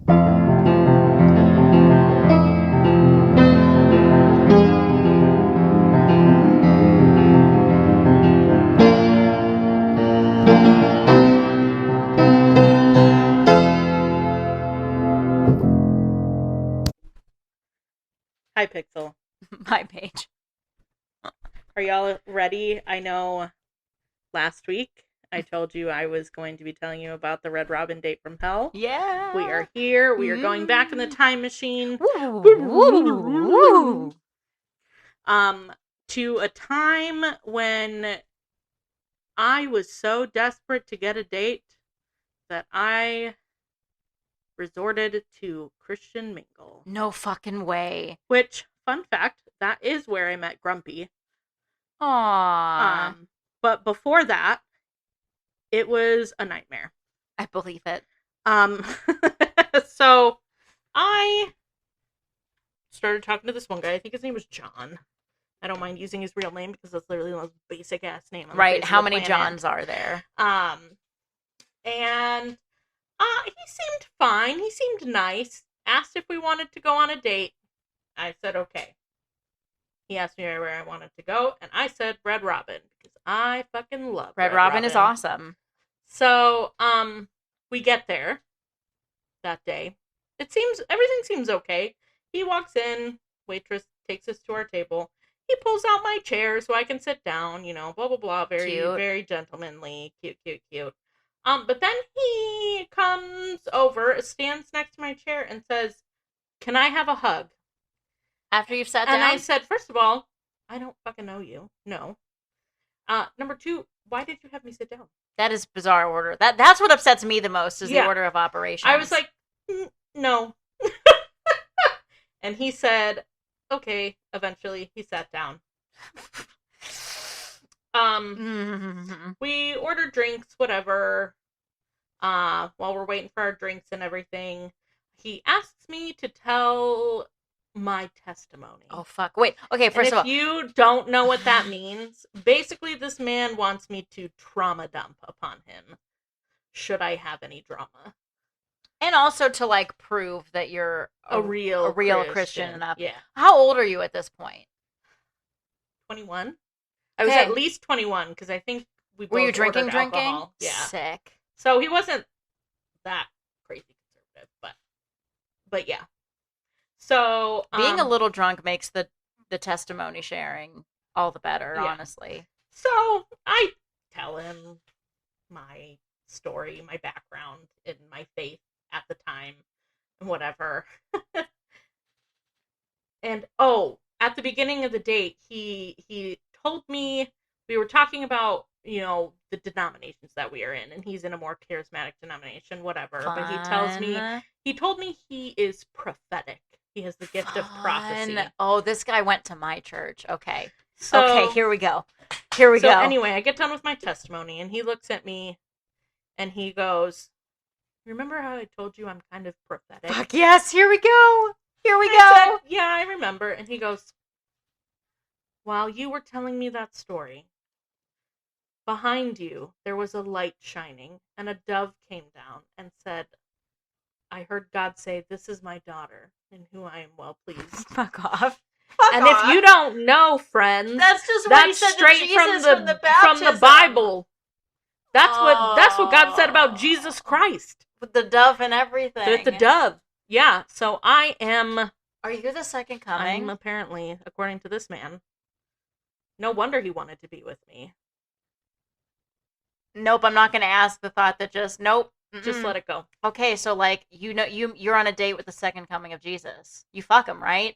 Hi, Pixel. My page. Are y'all ready? I know last week I told you I was going to be telling you about the Red Robin date from hell. Yeah. We are here. We are going back in the time machine. Woo. To a time when I was so desperate to get a date that I resorted to Christian Mingle. No fucking way. Which, fun fact, that is where I met Grumpy. Aww. But before that, it was a nightmare. I believe it. So I started talking to this one guy. I think his name was John. I don't mind using his real name because that's literally the most basic ass name on the face How of the many planet. Johns are there? And he seemed fine. He seemed nice. Asked if we wanted to go on a date. I said okay. He asked me where I wanted to go, and I said Red Robin because I fucking love Red Robin is awesome. So, we get there that day. Everything seems okay. He walks in, waitress takes us to our table. He pulls out my chair so I can sit down, blah, blah, blah. Very, cute. Very gentlemanly. Cute. But then he comes over, stands next to my chair, and says, "Can I have a hug?" After you've sat down? And I said, first of all, I don't fucking know you. No. Number two, why did you have me sit down? That is bizarre order. That's what upsets me the most is the order of operations. I was like, no. And he said, okay. Eventually, he sat down. We ordered drinks, whatever. While we're waiting for our drinks and everything, he asks me to tell my testimony. Oh, fuck. Wait. Okay, first of all. If you don't know what that means, basically this man wants me to trauma dump upon him. Should I have any drama? And also to, prove that you're a real Christian enough. Yeah. How old are you at this point? 21. I was at least 21, because I think we both Were you drinking? Alcohol. Yeah. Sick. So he wasn't that crazy conservative, but yeah. So being a little drunk makes the testimony sharing all the better, honestly. So I tell him my story, my background, and my faith at the time, and whatever. And at the beginning of the date, he told me, we were talking about, the denominations that we are in, and he's in a more charismatic denomination, whatever. Fun. But he told me he is prophetic. He has the gift of prophecy. Oh, this guy went to my church. Okay. Okay, here we go. So anyway, I get done with my testimony, and he looks at me, and he goes, "Remember how I told you I'm kind of prophetic?" Fuck yes, here we go. I said, yeah, I remember. And he goes, "While you were telling me that story, behind you there was a light shining, and a dove came down and said, 'I heard God say, this is my daughter, in who I am well pleased.'" Fuck off. If you don't know, friends, that's just what he said straight to Jesus from the Bible. That's what God said about Jesus Christ. With the dove and everything. With the dove. Yeah. So I am. Are you the second coming? I'm apparently, according to this man. No wonder he wanted to be with me. Nope, I'm not going to ask the thought that just nope. Just let it go. Okay, so you're on a date with the second coming of Jesus. You fuck him, right?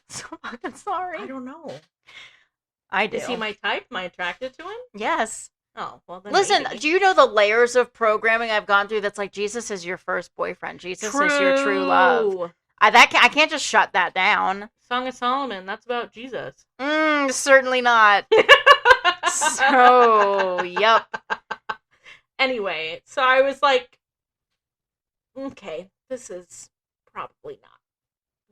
So fucking sorry. I don't know. I do. Is he my type? Am I attracted to him? Yes. Oh, well then. Listen, maybe. Do you know the layers of programming I've gone through that's like Jesus is your first boyfriend. Jesus is your true love. I can't just shut that down. Song of Solomon, that's about Jesus. Certainly not. So, yep. Anyway, so I was like, okay, this is probably not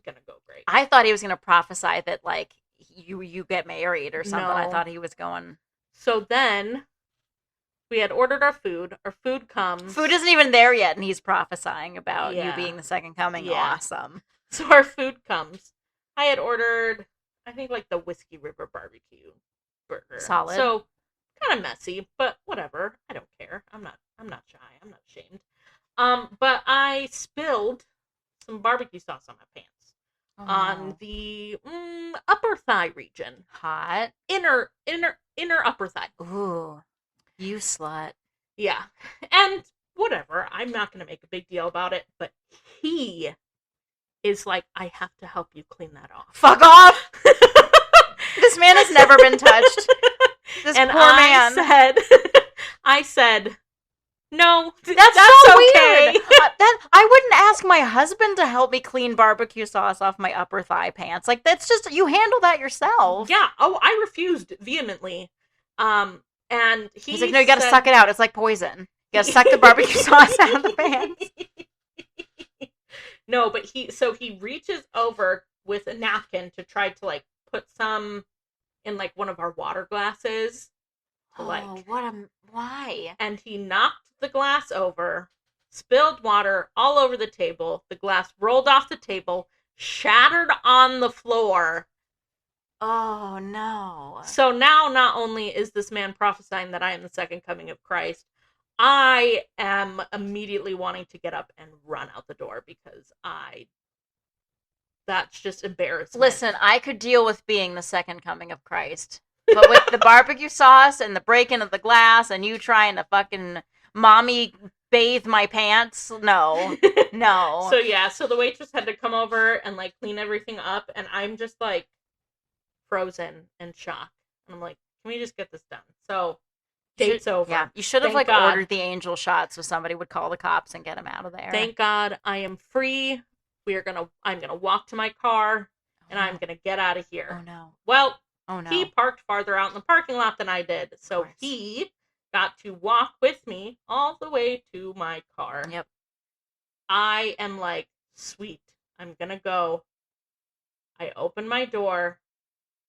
gonna go great. I thought he was gonna prophesy that you get married or something. No. I thought he was going. So then We had ordered our food. Our food comes. Food isn't even there yet, and he's prophesying about you being the second coming. Yeah. Awesome. So our food comes. I had ordered, I think, like the Whiskey River barbecue burger. Solid. So kind of messy, but whatever. I don't care. I'm not shy. I'm not ashamed. But I spilled some barbecue sauce on my pants. On the upper thigh region. Hot. Inner upper thigh. Ooh. You slut. Yeah. And whatever. I'm not going to make a big deal about it, but he is like, I have to help you clean that off. Fuck off! This man has never been touched. This and poor man. I said, no, that's so okay. Weird. I wouldn't ask my husband to help me clean barbecue sauce off my upper thigh pants. Like, that's just, you handle that yourself. Yeah. Oh, I refused vehemently. And he's like, no, you gotta suck it out. It's like poison. You gotta suck the barbecue sauce out of the pants. No, but he reaches over with a napkin to try to, like, put some in, like, one of our water glasses. Why? And he knocked the glass over, spilled water all over the table. The glass rolled off the table, shattered on the floor. Oh, no. So now not only is this man prophesying that I am the second coming of Christ, I am immediately wanting to get up and run out the door because that's just embarrassing. Listen, I could deal with being the second coming of Christ. But with the barbecue sauce and the breaking of the glass and you trying to fucking mommy bathe my pants, no. No. So the waitress had to come over and, like, clean everything up, and I'm just, like, frozen and shocked. And I'm like, can we just get this done? So, date's over. Yeah, you should have, like, ordered the angel shot so somebody would call the cops and get him out of there. Thank God I am free. I'm gonna walk to my car, and I'm gonna get out of here. Oh, no. Well, oh, no. He parked farther out in the parking lot than I did, so he got to walk with me all the way to my car. Yep. I am like, sweet, I'm gonna go. I open my door,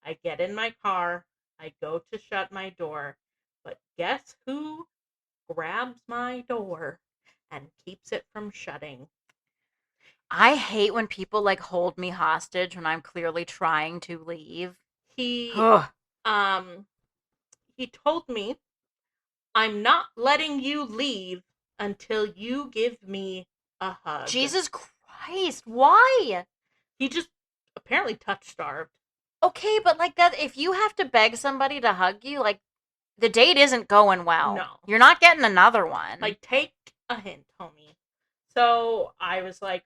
I get in my car, I go to shut my door, but guess who grabs my door and keeps it from shutting? I hate when people, like, hold me hostage when I'm clearly trying to leave. He told me, I'm not letting you leave until you give me a hug. Jesus Christ, why? He just apparently touch-starved. Okay, but, like, that, if you have to beg somebody to hug you, like, the date isn't going well. No. You're not getting another one. Like, take a hint, homie. So I was like,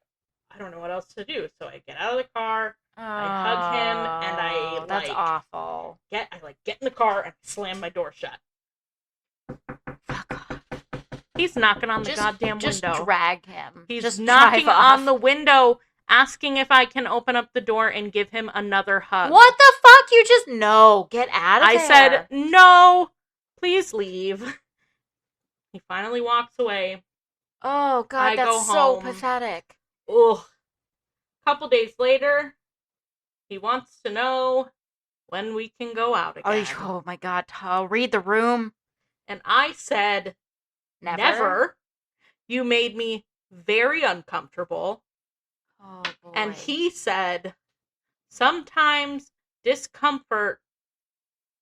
I don't know what else to do. So I get out of the car, I hug him, and I, like... That's awful. Get in the car and slam my door shut. Fuck off. He's knocking on the goddamn just window. Just drag him. He's just knocking on the window, asking if I can open up the door and give him another hug. What the fuck? You just... No. Get out of there. I said, no, please leave. He finally walks away. Oh, God, that's so pathetic. Ugh. A couple days later, he wants to know when we can go out again. Oh my God. Read the room. And I said, never. You made me very uncomfortable. Oh, boy. And he said, sometimes discomfort,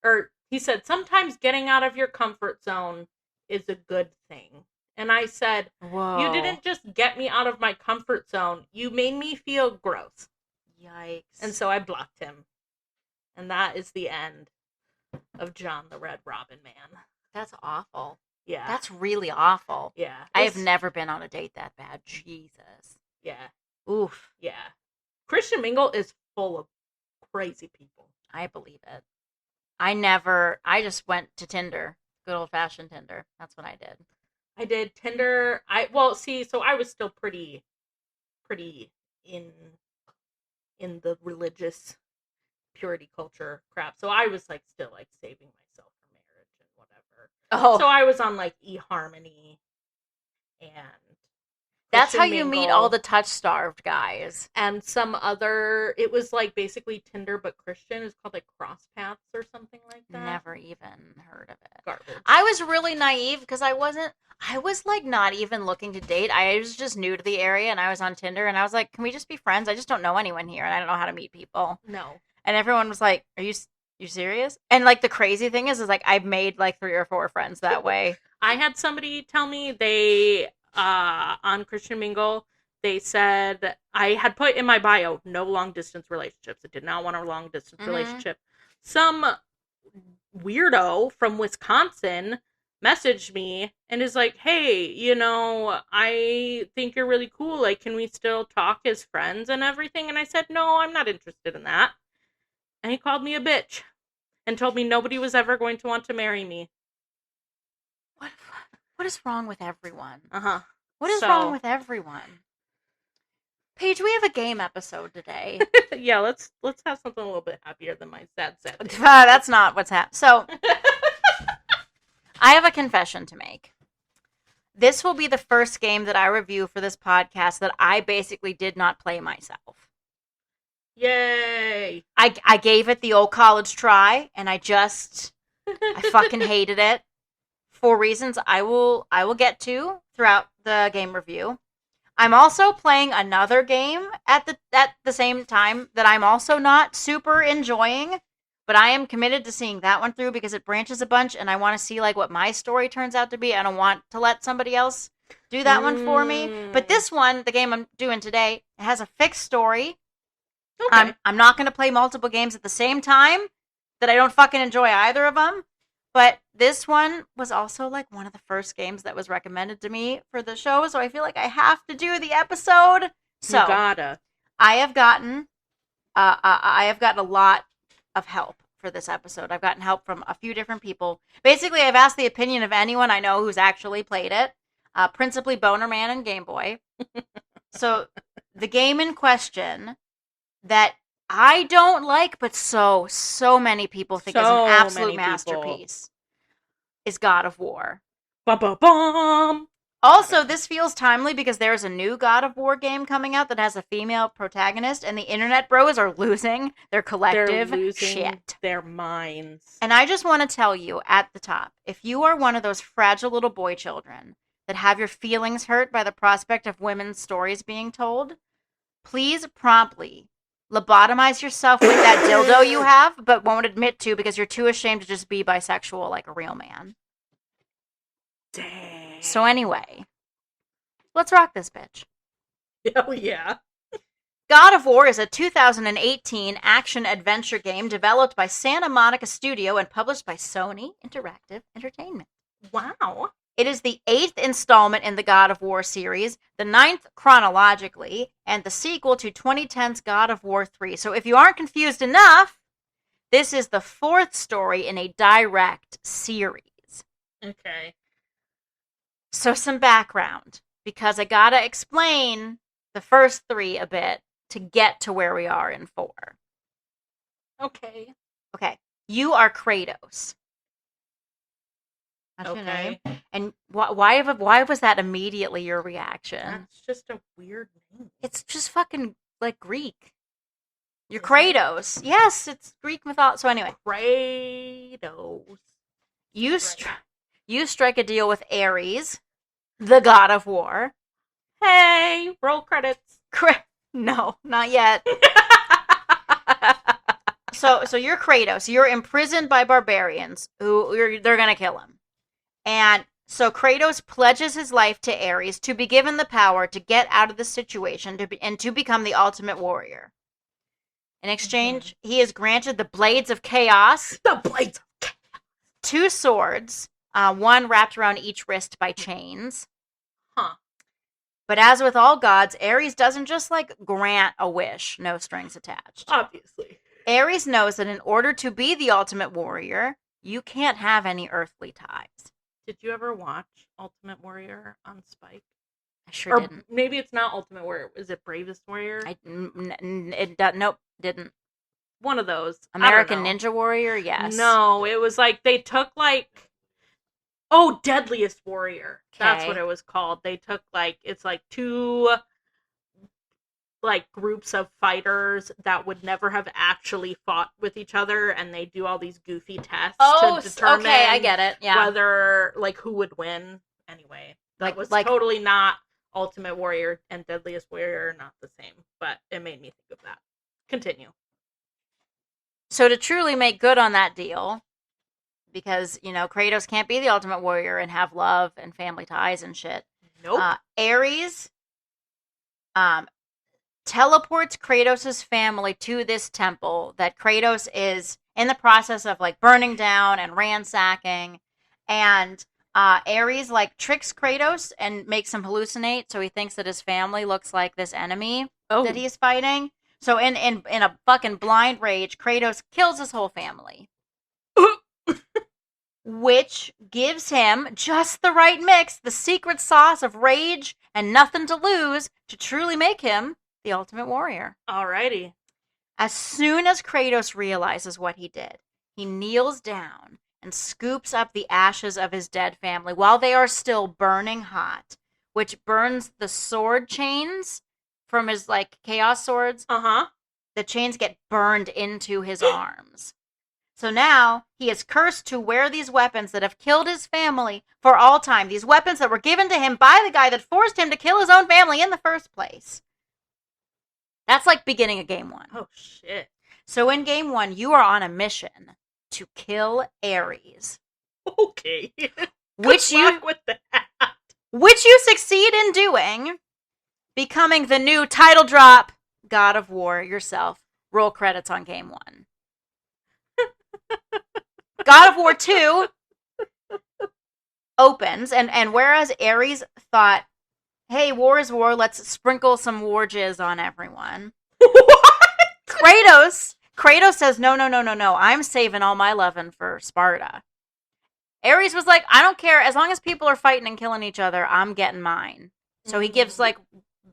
or he said, sometimes getting out of your comfort zone is a good thing. And I said, whoa. You didn't just get me out of my comfort zone. You made me feel gross. Yikes. And so I blocked him. And that is the end of John the Red Robin Man. That's awful. Yeah. That's really awful. Yeah. I have never been on a date that bad. Jesus. Yeah. Oof. Yeah. Christian Mingle is full of crazy people. I believe it. I just went to Tinder. Good old-fashioned Tinder. That's what I did. I did Tinder. So I was still pretty in the religious purity culture crap. So I was, like, still, like, saving myself for marriage and whatever. Oh. So I was on, like, eHarmony and That's how Christian you meet Mingle, all the touch-starved guys. and some other. It was like basically Tinder but Christian. It's called like Cross Paths or something like that. Never even heard of it. Garbage. I was really naive because I was like not even looking to date. I was just new to the area and I was on Tinder and I was like, can we just be friends? I just don't know anyone here and I don't know how to meet people. No. And everyone was like, are you serious? And like the crazy thing is like I've made like 3 or 4 friends that way. I had somebody tell me they on Christian Mingle, they said I had put in my bio no long distance relationships. I did not want a long distance relationship. Some weirdo from Wisconsin messaged me and is like, hey, I think you're really cool. Like, can we still talk as friends and everything? And I said, no, I'm not interested in that. And he called me a bitch and told me nobody was ever going to want to marry me. What is wrong with everyone? Uh-huh. What is wrong with everyone? Paige, we have a game episode today. Yeah, let's have something a little bit happier than my sad day. That's not what's happening. So, I have a confession to make. This will be the first game that I review for this podcast that I basically did not play myself. Yay! I gave it the old college try, and I fucking hated it for reasons I will get to throughout the game review. I'm also playing another game at the same time that I'm also not super enjoying, but I am committed to seeing that one through because it branches a bunch and I want to see like what my story turns out to be. I don't want to let somebody else do that one for me. But this one, the game I'm doing today, it has a fixed story. Okay. I'm not going to play multiple games at the same time that I don't fucking enjoy either of them. But this one was also like one of the first games that was recommended to me for the show, so I feel like I have to do the episode. So you gotta. I have gotten a lot of help for this episode. I've gotten help from a few different people. Basically, I've asked the opinion of anyone I know who's actually played it, principally Boner Man and Game Boy. So the game in question that I don't like, but so many people think is an absolute masterpiece is God of War. Ba-ba-bum! Also, this feels timely because there's a new God of War game coming out that has a female protagonist, and the internet bros are losing their collective shit. Their minds. And I just want to tell you at the top, if you are one of those fragile little boy children that have your feelings hurt by the prospect of women's stories being told, please promptly lobotomize yourself with that dildo you have, but won't admit to because you're too ashamed to just be bisexual like a real man. Dang. So anyway, let's rock this bitch. Hell yeah. God of War is a 2018 action-adventure game developed by Santa Monica Studio and published by Sony Interactive Entertainment. Wow. It is the 8th installment in the God of War series, the 9th chronologically, and the sequel to 2010's God of War 3. So if you aren't confused enough, this is the 4th story in a direct series. Okay. So some background, because I gotta explain the first 3 a bit to get to where we are in 4. Okay. Okay. You are Kratos. That's your Okay. name. And why was that immediately your reaction? That's just a weird name. It's just fucking like Greek. You're Is Kratos. Yes, it's Greek mythology. So anyway, Kratos. you strike a deal with Ares, the god of war. Hey, roll credits. No, not yet. So you're Kratos. You're imprisoned by barbarians they're gonna kill him. And so Kratos pledges his life to Ares to be given the power to get out of the situation and to become the ultimate warrior. In exchange, he is granted the Blades of Chaos. The Blades of Chaos. 2 swords, one wrapped around each wrist by chains. Huh. But as with all gods, Ares doesn't just grant a wish, no strings attached. Obviously. Ares knows that in order to be the ultimate warrior, you can't have any earthly ties. Did you ever watch Ultimate Warrior on Spike? I sure didn't. Maybe it's not Ultimate Warrior. Is it Bravest Warrior? Nope, didn't. One of those. American Ninja Warrior, yes. No, it was they took Oh, Deadliest Warrior. That's Okay. what it was called. They took it's like two groups of fighters that would never have actually fought with each other, and they do all these goofy tests to determine okay, I get it. Yeah. whether who would win. Anyway, that was Like totally not Ultimate Warrior and Deadliest Warrior are not the same, but it made me think of that. Continue. So to truly make good on that deal, because, Kratos can't be the Ultimate Warrior and have love and family ties and shit. Nope. Ares teleports Kratos' family to this temple that Kratos is in the process of burning down and ransacking, and Ares tricks Kratos and makes him hallucinate, so he thinks that his family looks like this enemy that he's fighting. So in a fucking blind rage, Kratos kills his whole family. Which gives him just the right mix, the secret sauce of rage and nothing to lose to truly make him the Ultimate Warrior. Alrighty. As soon as Kratos realizes what he did, he kneels down and scoops up the ashes of his dead family while they are still burning hot, which burns the sword chains from his chaos swords. Uh-huh. The chains get burned into his arms. So now he is cursed to wear these weapons that have killed his family for all time. These weapons that were given to him by the guy that forced him to kill his own family in the first place. That's beginning of game 1. Oh, shit. So in game 1, you are on a mission to kill Ares. Okay. Which you succeed in doing, becoming the new title drop God of War yourself. Roll credits on game 1. God of War 2 opens, and whereas Ares thought, hey, war is war, let's sprinkle some war jizz on everyone. What? Kratos says, no, I'm saving all my lovin' for Sparta. Ares was like, I don't care, as long as people are fighting and killing each other, I'm getting mine. So he gives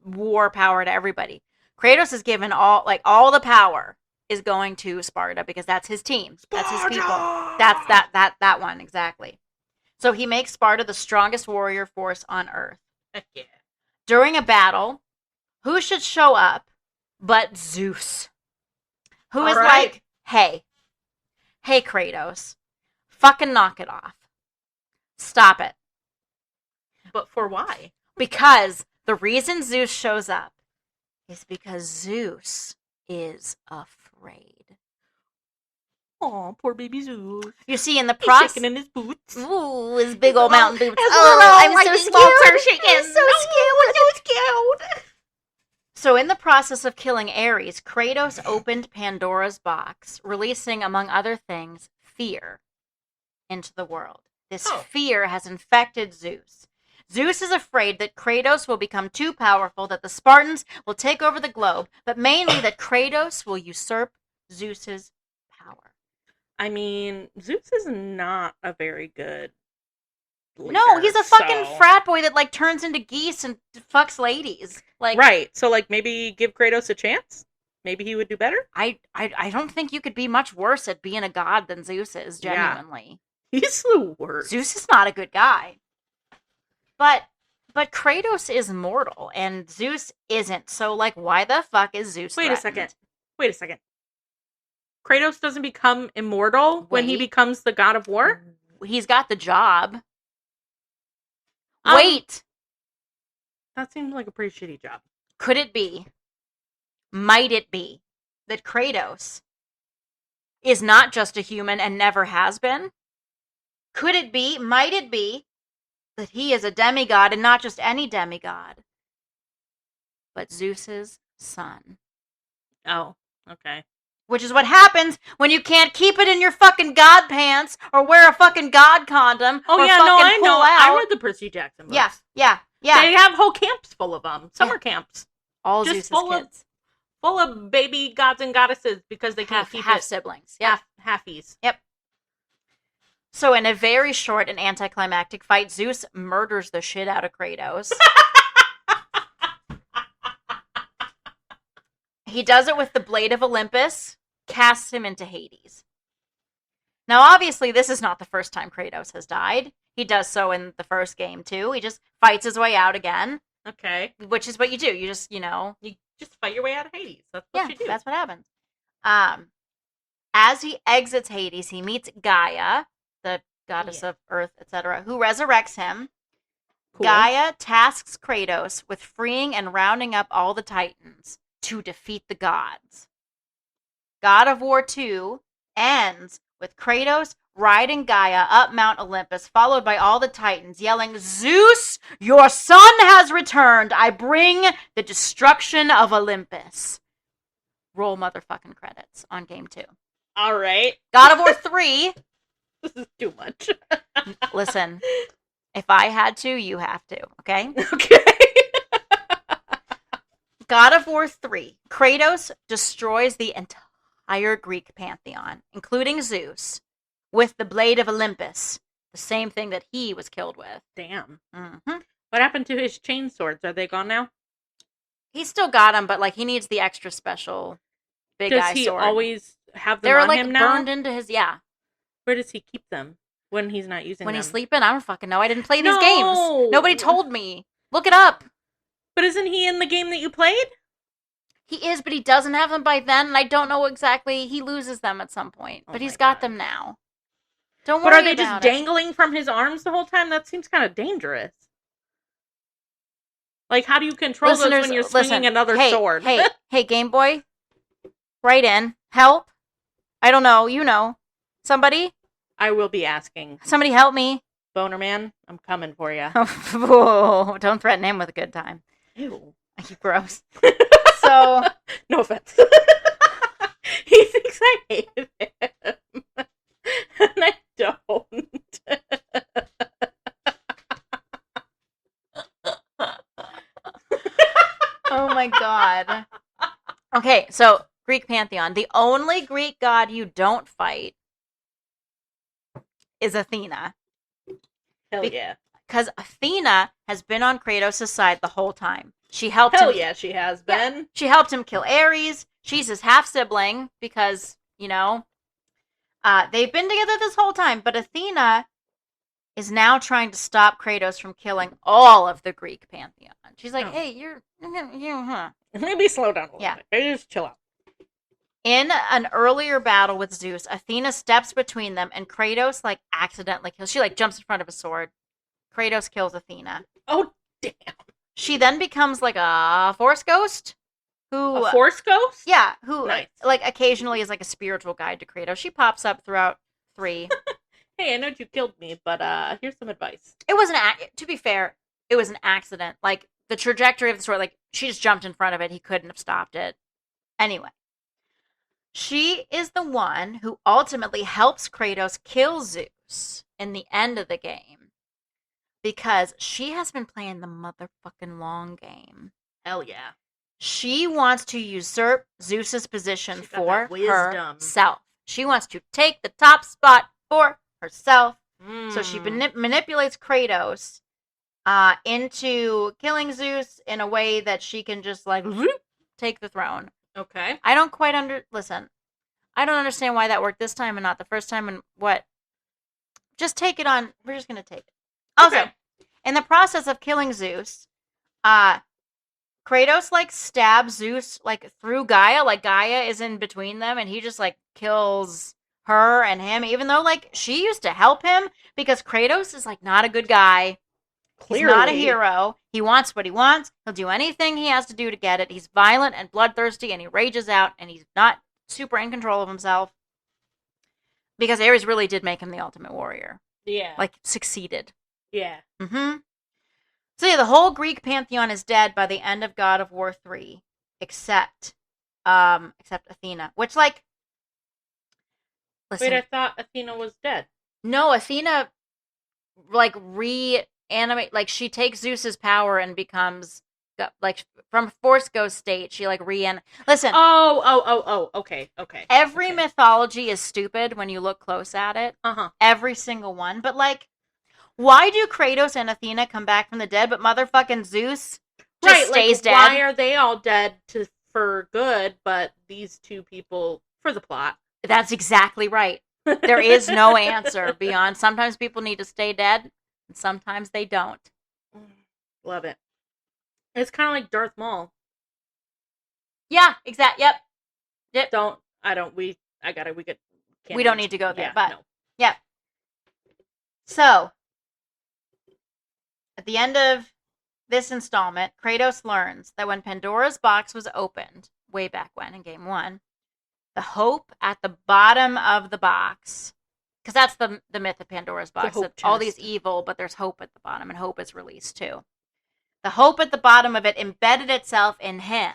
war power to everybody. Kratos is given all the power is going to Sparta because that's his team. Sparta! That's his people. That's that one, exactly. So he makes Sparta the strongest warrior force on Earth. Heck yeah. During a battle, who should show up but Zeus? Who is hey Kratos, fucking knock it off. Stop it. But for why? Because the reason Zeus shows up is because Zeus is afraid. Oh, poor baby Zeus. You see, in the process, shaking in his boots. Ooh, his big old mountain boots. I'm so scared. Are shaking. I'm so scared. So scared. So, in the process of killing Ares, Kratos opened Pandora's box, releasing, among other things, fear into the world. This fear has infected Zeus. Zeus is afraid that Kratos will become too powerful, that the Spartans will take over the globe, but mainly that Kratos will usurp Zeus's power. I mean, Zeus is not a very good leader. No, he's a fucking frat boy that turns into geese and fucks ladies. Right. So maybe give Kratos a chance? Maybe he would do better? I don't think you could be much worse at being a god than Zeus is, genuinely. Yeah. He's the worst. Zeus is not a good guy. But Kratos is mortal, and Zeus isn't. So, why the fuck is Zeus Wait threatened? a second. Kratos doesn't become immortal when he becomes the god of war? He's got the job. Wait! That seems like a pretty shitty job. Could it be, might it be, that Kratos is not just a human and never has been? Could it be, might it be, that he is a demigod and not just any demigod, but Zeus's son? Oh, okay. Which is what happens when you can't keep it in your fucking god pants or wear a fucking god condom. Oh, or yeah, fucking no, I pull know. Out. I read the Percy Jackson books. Yeah. They have whole camps full of them. Summer camps. All just Zeus's full kids. Full of baby gods and goddesses because they can't keep half it. Siblings. Yeah. Halfies. Yep. So in a very short and anticlimactic fight, Zeus murders the shit out of Kratos. He does it with the Blade of Olympus, casts him into Hades. Now, obviously, this is not the first time Kratos has died. He does so in the first game, too. He just fights his way out again, Okay. which is what you do. You just, You just fight your way out of Hades. That's what you do. that's what happens. As he exits Hades, he meets Gaia, the goddess of Earth, etc., who resurrects him. Cool. Gaia tasks Kratos with freeing and rounding up all the Titans to defeat the gods. God of War 2 ends with Kratos riding Gaia up Mount Olympus, followed by all the Titans, yelling, "Zeus, your son has returned. I bring the destruction of Olympus." Roll motherfucking credits on game 2. All right. God of War 3. This is too much. Listen, if I had to, you have to, okay? Okay. God of War 3. Kratos destroys the entire Greek pantheon, including Zeus, with the Blade of Olympus, the same thing that he was killed with. Damn. Mm-hmm. What happened to his chain swords? Are they gone now? He still got them, but like he needs the extra special big Does eye he sword. always have them They're on like him now? burned into his Where does he keep them when he's not using when them? he's sleeping. I don't fucking know. I didn't play these No! games. Nobody told me. Look it up. But isn't he in the game that you played? He is, but he doesn't have them by then, and I don't know exactly. He loses them at some point, but Oh he's my got God. them now. Don't worry But are they about just it. dangling from his arms the whole time? That seems kind of dangerous. Like, how do you control those when you're swinging another sword? Hey, Game Boy, write in. Help. I don't know. You know. Somebody I will be asking. help me. Boner Man, I'm coming for you. Whoa, don't threaten him with a good time. Ew. You gross. So, no offense. He thinks I hate him. And I don't. oh my god. Okay, so Greek pantheon. The only Greek god you don't fight is Athena. Hell yeah. Because Athena has been on Kratos' side the whole time. She helped Hell him. yeah, she has been. Yeah, she helped him kill Ares. She's his half-sibling because, they've been together this whole time. But Athena is now trying to stop Kratos from killing all of the Greek pantheon. She's like, hey, you're Maybe slow down a little Yeah. bit. Maybe just chill out. In an earlier battle with Zeus, Athena steps between them, and Kratos, accidentally kills. She, jumps in front of a sword. Kratos kills Athena. Oh, damn. She then becomes, a force ghost. Who... A force ghost? Yeah, who, Nice. occasionally is, a spiritual guide to Kratos. She pops up throughout 3. Hey, I know you killed me, but here's some advice. It was to be fair, it was an accident. The trajectory of the sword, she just jumped in front of it. He couldn't have stopped it. Anyway. She is the one who ultimately helps Kratos kill Zeus in the end of the game. Because she has been playing the motherfucking long game. Hell yeah. She wants to usurp Zeus's position She's got for that wisdom. herself. She wants to take the top spot for herself. So she Mm. manipulates Kratos into killing Zeus in a way that she can just take the throne. Okay. I don't quite listen. I don't understand why that worked this time and not the first time. And what? Just take it on. We're just gonna take it. Also, Okay. in the process of killing Zeus, Kratos stabs Zeus through Gaia. Gaia is in between them, and he just kills her and him. Even though she used to help him because Kratos is not a good guy. Clearly. He's not a hero. He wants what he wants. He'll do anything he has to do to get it. He's violent and bloodthirsty, and he rages out, and he's not super in control of himself. Because Ares really did make him the ultimate warrior. Yeah. Succeeded. Yeah. Mm-hmm. So yeah, the whole Greek pantheon is dead by the end of God of War 3. Except Athena. Which, listen. Wait, I thought Athena was dead. No, Athena, reanimate, she takes Zeus's power and becomes, from Force Ghost state, she, listen. Oh, okay. Every Okay. mythology is stupid when you look close at it. Uh-huh. Every single one. But, why do Kratos and Athena come back from the dead, but motherfucking Zeus just stays dead? Why are they all dead for good, but these two people for the plot? That's exactly right. There is no answer beyond sometimes people need to stay dead, And sometimes they don't. Love it. It's kind of like Darth Maul. Yeah, exactly. Yep. We don't need to go there, but no. yeah. So, at the end of this installment, Kratos learns that when Pandora's box was opened, way back when in Game 1, the hope at the bottom of the box, because that's the myth of Pandora's box, that all these evil, but there's hope at the bottom, and hope is released too. The hope at the bottom of it embedded itself in him.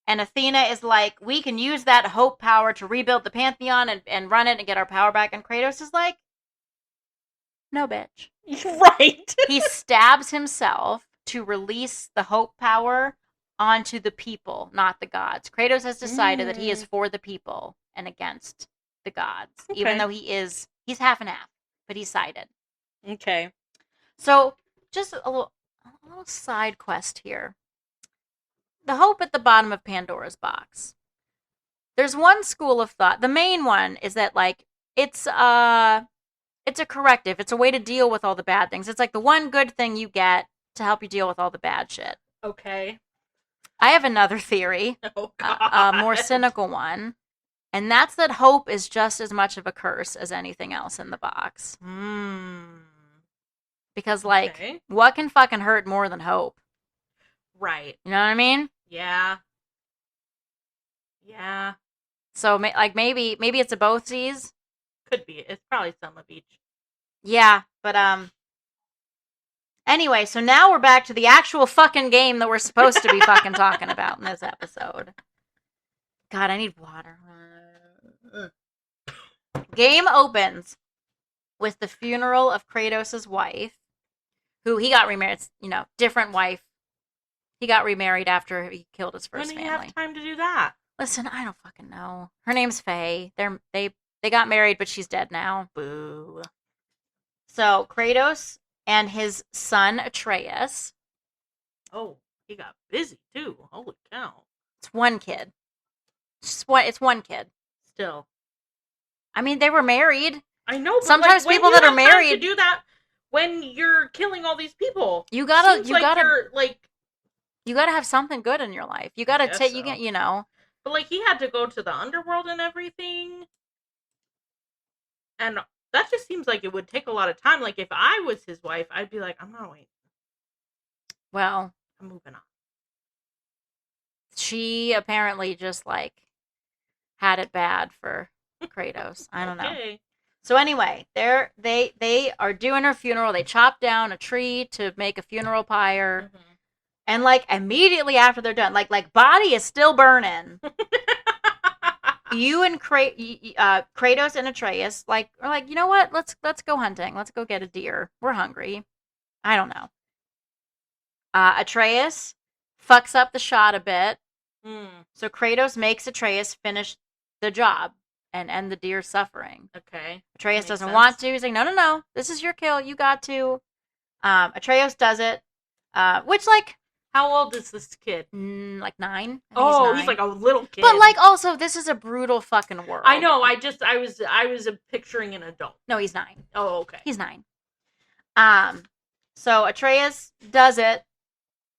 And Athena is like, we can use that hope power to rebuild the Pantheon and run it and get our power back. And Kratos is like, no, bitch. Right. He stabs himself to release the hope power onto the people, not the gods. Kratos has decided that he is for the people and against the gods. Okay. Even though he's half and half, but he's sided. Okay. So, just a little side quest here. The hope at the bottom of Pandora's box. There's one school of thought. The main one is that, like, it's a corrective. It's a way to deal with all the bad things. It's like the one good thing you get to help you deal with all the bad shit. Okay. I have another theory, a more cynical one, and that's that hope is just as much of a curse as anything else in the box. Because, like, what can fucking hurt more than hope? Right. You know what I mean? Yeah. Yeah. So, like, maybe it's a both seas. Could be. It's probably some of each. Yeah, but, anyway, so now we're back to the actual fucking game that we're supposed to be fucking talking about in this episode. God, I need water. Game opens with the funeral of Kratos' wife, who he got remarried, different wife. He got remarried after he killed his first family. When do you have time to do that? Listen, I don't fucking know. Her name's Faye. They got married, but she's dead now. Boo. So Kratos and his son Atreus. Oh, he got busy too. Holy cow! It's one kid. It's one kid. Still, I mean, they were married. I know. But sometimes people that are married to do that when you're killing all these people. You gotta have something good in your life. You gotta take. So. But like, he had to go to the underworld and everything, and that just seems like it would take a lot of time. Like, if I was his wife, I'd be like, I'm not waiting. Well, I'm moving on. She apparently just, like, had it bad for Kratos. I don't know. So anyway, they are doing her funeral. They chop down a tree to make a funeral pyre. Mm-hmm. And, like, immediately after they're done, like body is still burning. You and Kratos and Atreus, like, are like, you know what? Let's go hunting. Let's go get a deer. We're hungry. I don't know. Atreus fucks up the shot a bit. So Kratos makes Atreus finish the job and end the deer's suffering. Okay. Atreus doesn't want to. He's like, no. This is your kill. You got to. Atreus does it. Which, like... How old is this kid? Like 9. He's like a little kid. But, like, also, this is a brutal fucking world. I know. I was picturing an adult. No, he's 9. Oh, okay. He's 9. So Atreus does it,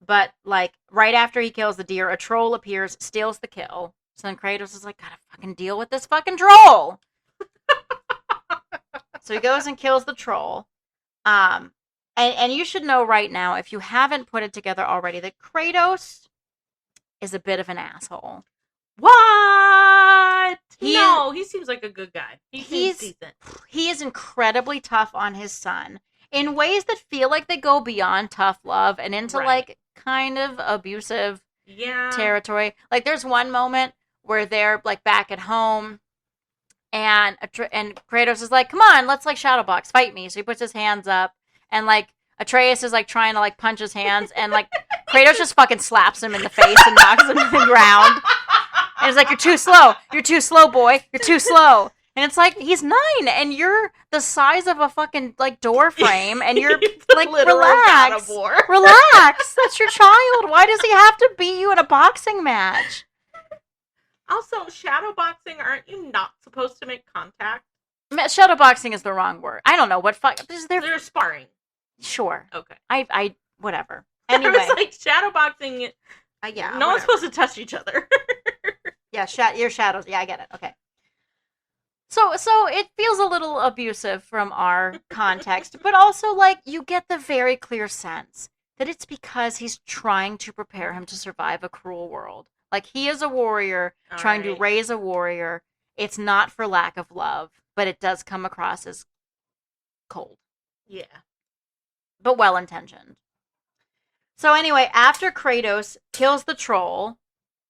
but, like, right after he kills the deer, a troll appears, steals the kill. So then Kratos is like, gotta fucking deal with this fucking troll. So he goes and kills the troll. And you should know right now, if you haven't put it together already, that Kratos is a bit of an asshole. What? No, he seems like a good guy. He's decent. He is incredibly tough on his son in ways that feel like they go beyond tough love and into, like, kind of abusive territory. Like, there's one moment where they're, like, back at home, and Kratos is like, come on, let's, like, shadowbox, fight me. So he puts his hands up. And, like, Atreus is, like, trying to, like, punch his hands. And, like, Kratos just fucking slaps him in the face and knocks him to the ground. And he's like, you're too slow. You're too slow, boy. You're too slow. And it's like, he's 9. And you're the size of a fucking, like, door frame. And you're, like, relax. Relax. That's your child. Why does he have to beat you in a boxing match? Also, shadow boxing, aren't you not supposed to make contact? Shadowboxing is the wrong word. I don't know what fuck. They're sparring. Sure. Okay. I whatever. Anyway. Anyway. I was like, shadowboxing. Yeah. No one's supposed to touch each other. Yeah, your shadows. Yeah, I get it. Okay. So it feels a little abusive from our context, but also, like, you get the very clear sense that it's because he's trying to prepare him to survive a cruel world. Like, he is a warrior trying to raise a warrior. It's not for lack of love, but it does come across as cold. Yeah. But well-intentioned. So anyway, after Kratos kills the troll,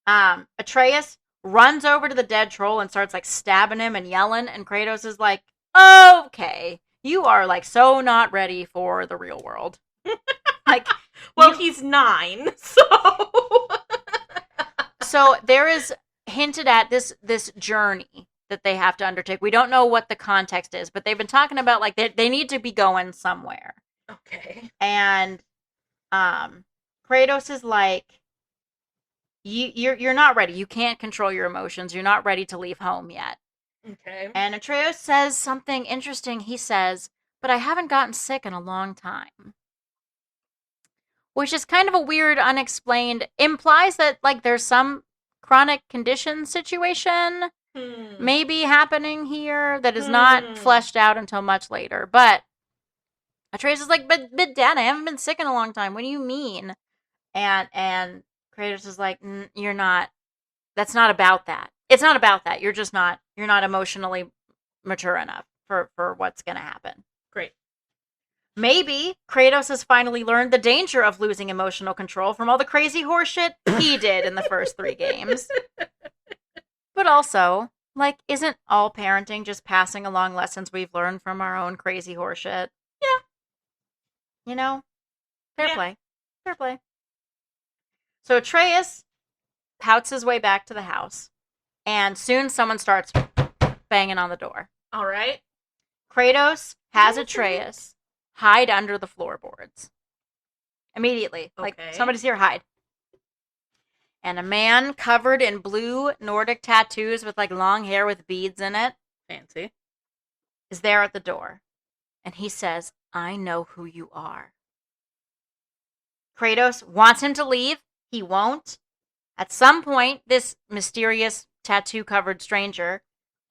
Atreus runs over to the dead troll and starts, like, stabbing him and yelling, and Kratos is like, okay, you are, like, so not ready for the real world. Like, well, he's 9, so... So there is hinted at this journey that they have to undertake. We don't know what the context is, but they've been talking about, like, they need to be going somewhere. Okay. And Kratos is like, you're not ready. You can't control your emotions. You're not ready to leave home yet. Okay. And Atreus says something interesting. He says, but I haven't gotten sick in a long time. Which is kind of a weird, unexplained, implies that, like, there's some chronic condition situation maybe happening here that is not fleshed out until much later. But Atreus is like, but Dad, I haven't been sick in a long time. What do you mean? And Kratos is like, you're not, that's not about that. It's not about that. You're not emotionally mature enough for what's going to happen. Great. Maybe Kratos has finally learned the danger of losing emotional control from all the crazy horseshit he did in the first 3 games. But also, like, isn't all parenting just passing along lessons we've learned from our own crazy horseshit? Yeah. You know? Fair play. Fair play. So Atreus pouts his way back to the house, and soon someone starts banging on the door. All right. Kratos has Atreus hide under the floorboards. Immediately. Like, somebody's here, hide. And a man covered in blue Nordic tattoos with, like, long hair with beads in it. Fancy. Is there at the door. And he says, I know who you are. Kratos wants him to leave. He won't. At some point, this mysterious tattoo-covered stranger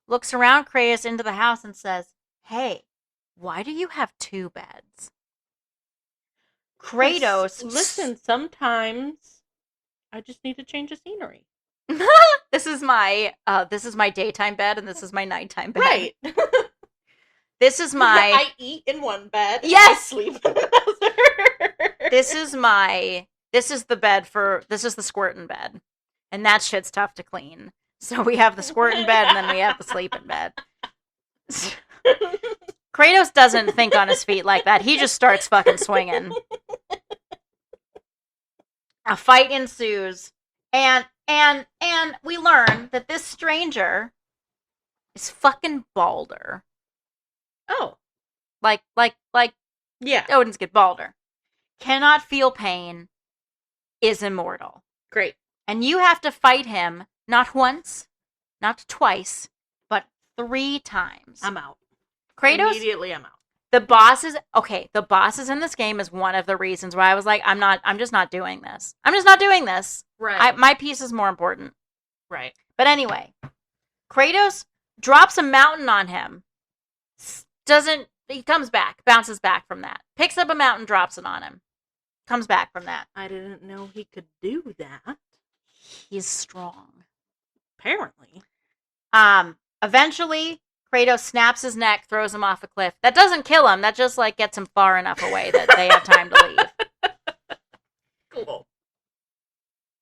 looks around Kratos into the house and says, hey, why do you have 2 beds? Kratos... Listen, sometimes I just need to change the scenery. This is my daytime bed, and this is my nighttime bed. Right. This is my... I eat in one bed. Yes! And I sleep in another. This is the squirtin' bed. And that shit's tough to clean. So we have the squirtin' bed, and then we have the sleeping bed. Kratos doesn't think on his feet like that. He just starts fucking swinging. A fight ensues. And we learn that this stranger is fucking Balder. Oh. Like, yeah. Odin's kid, Balder. Cannot feel pain, is immortal. Great. And you have to fight him not once, not twice, but 3 times. I'm out. Kratos? Immediately I'm out. The bosses in this game is one of the reasons why I was like, I'm just not doing this. I'm just not doing this. Right. My piece is more important. Right. But anyway, Kratos drops a mountain on him. He comes back, bounces back from that. Picks up a mountain, drops it on him. Comes back from that. I didn't know he could do that. He's strong. Apparently. Eventually, Kratos snaps his neck, throws him off a cliff. That doesn't kill him. That just, like, gets him far enough away that they have time to leave. Cool.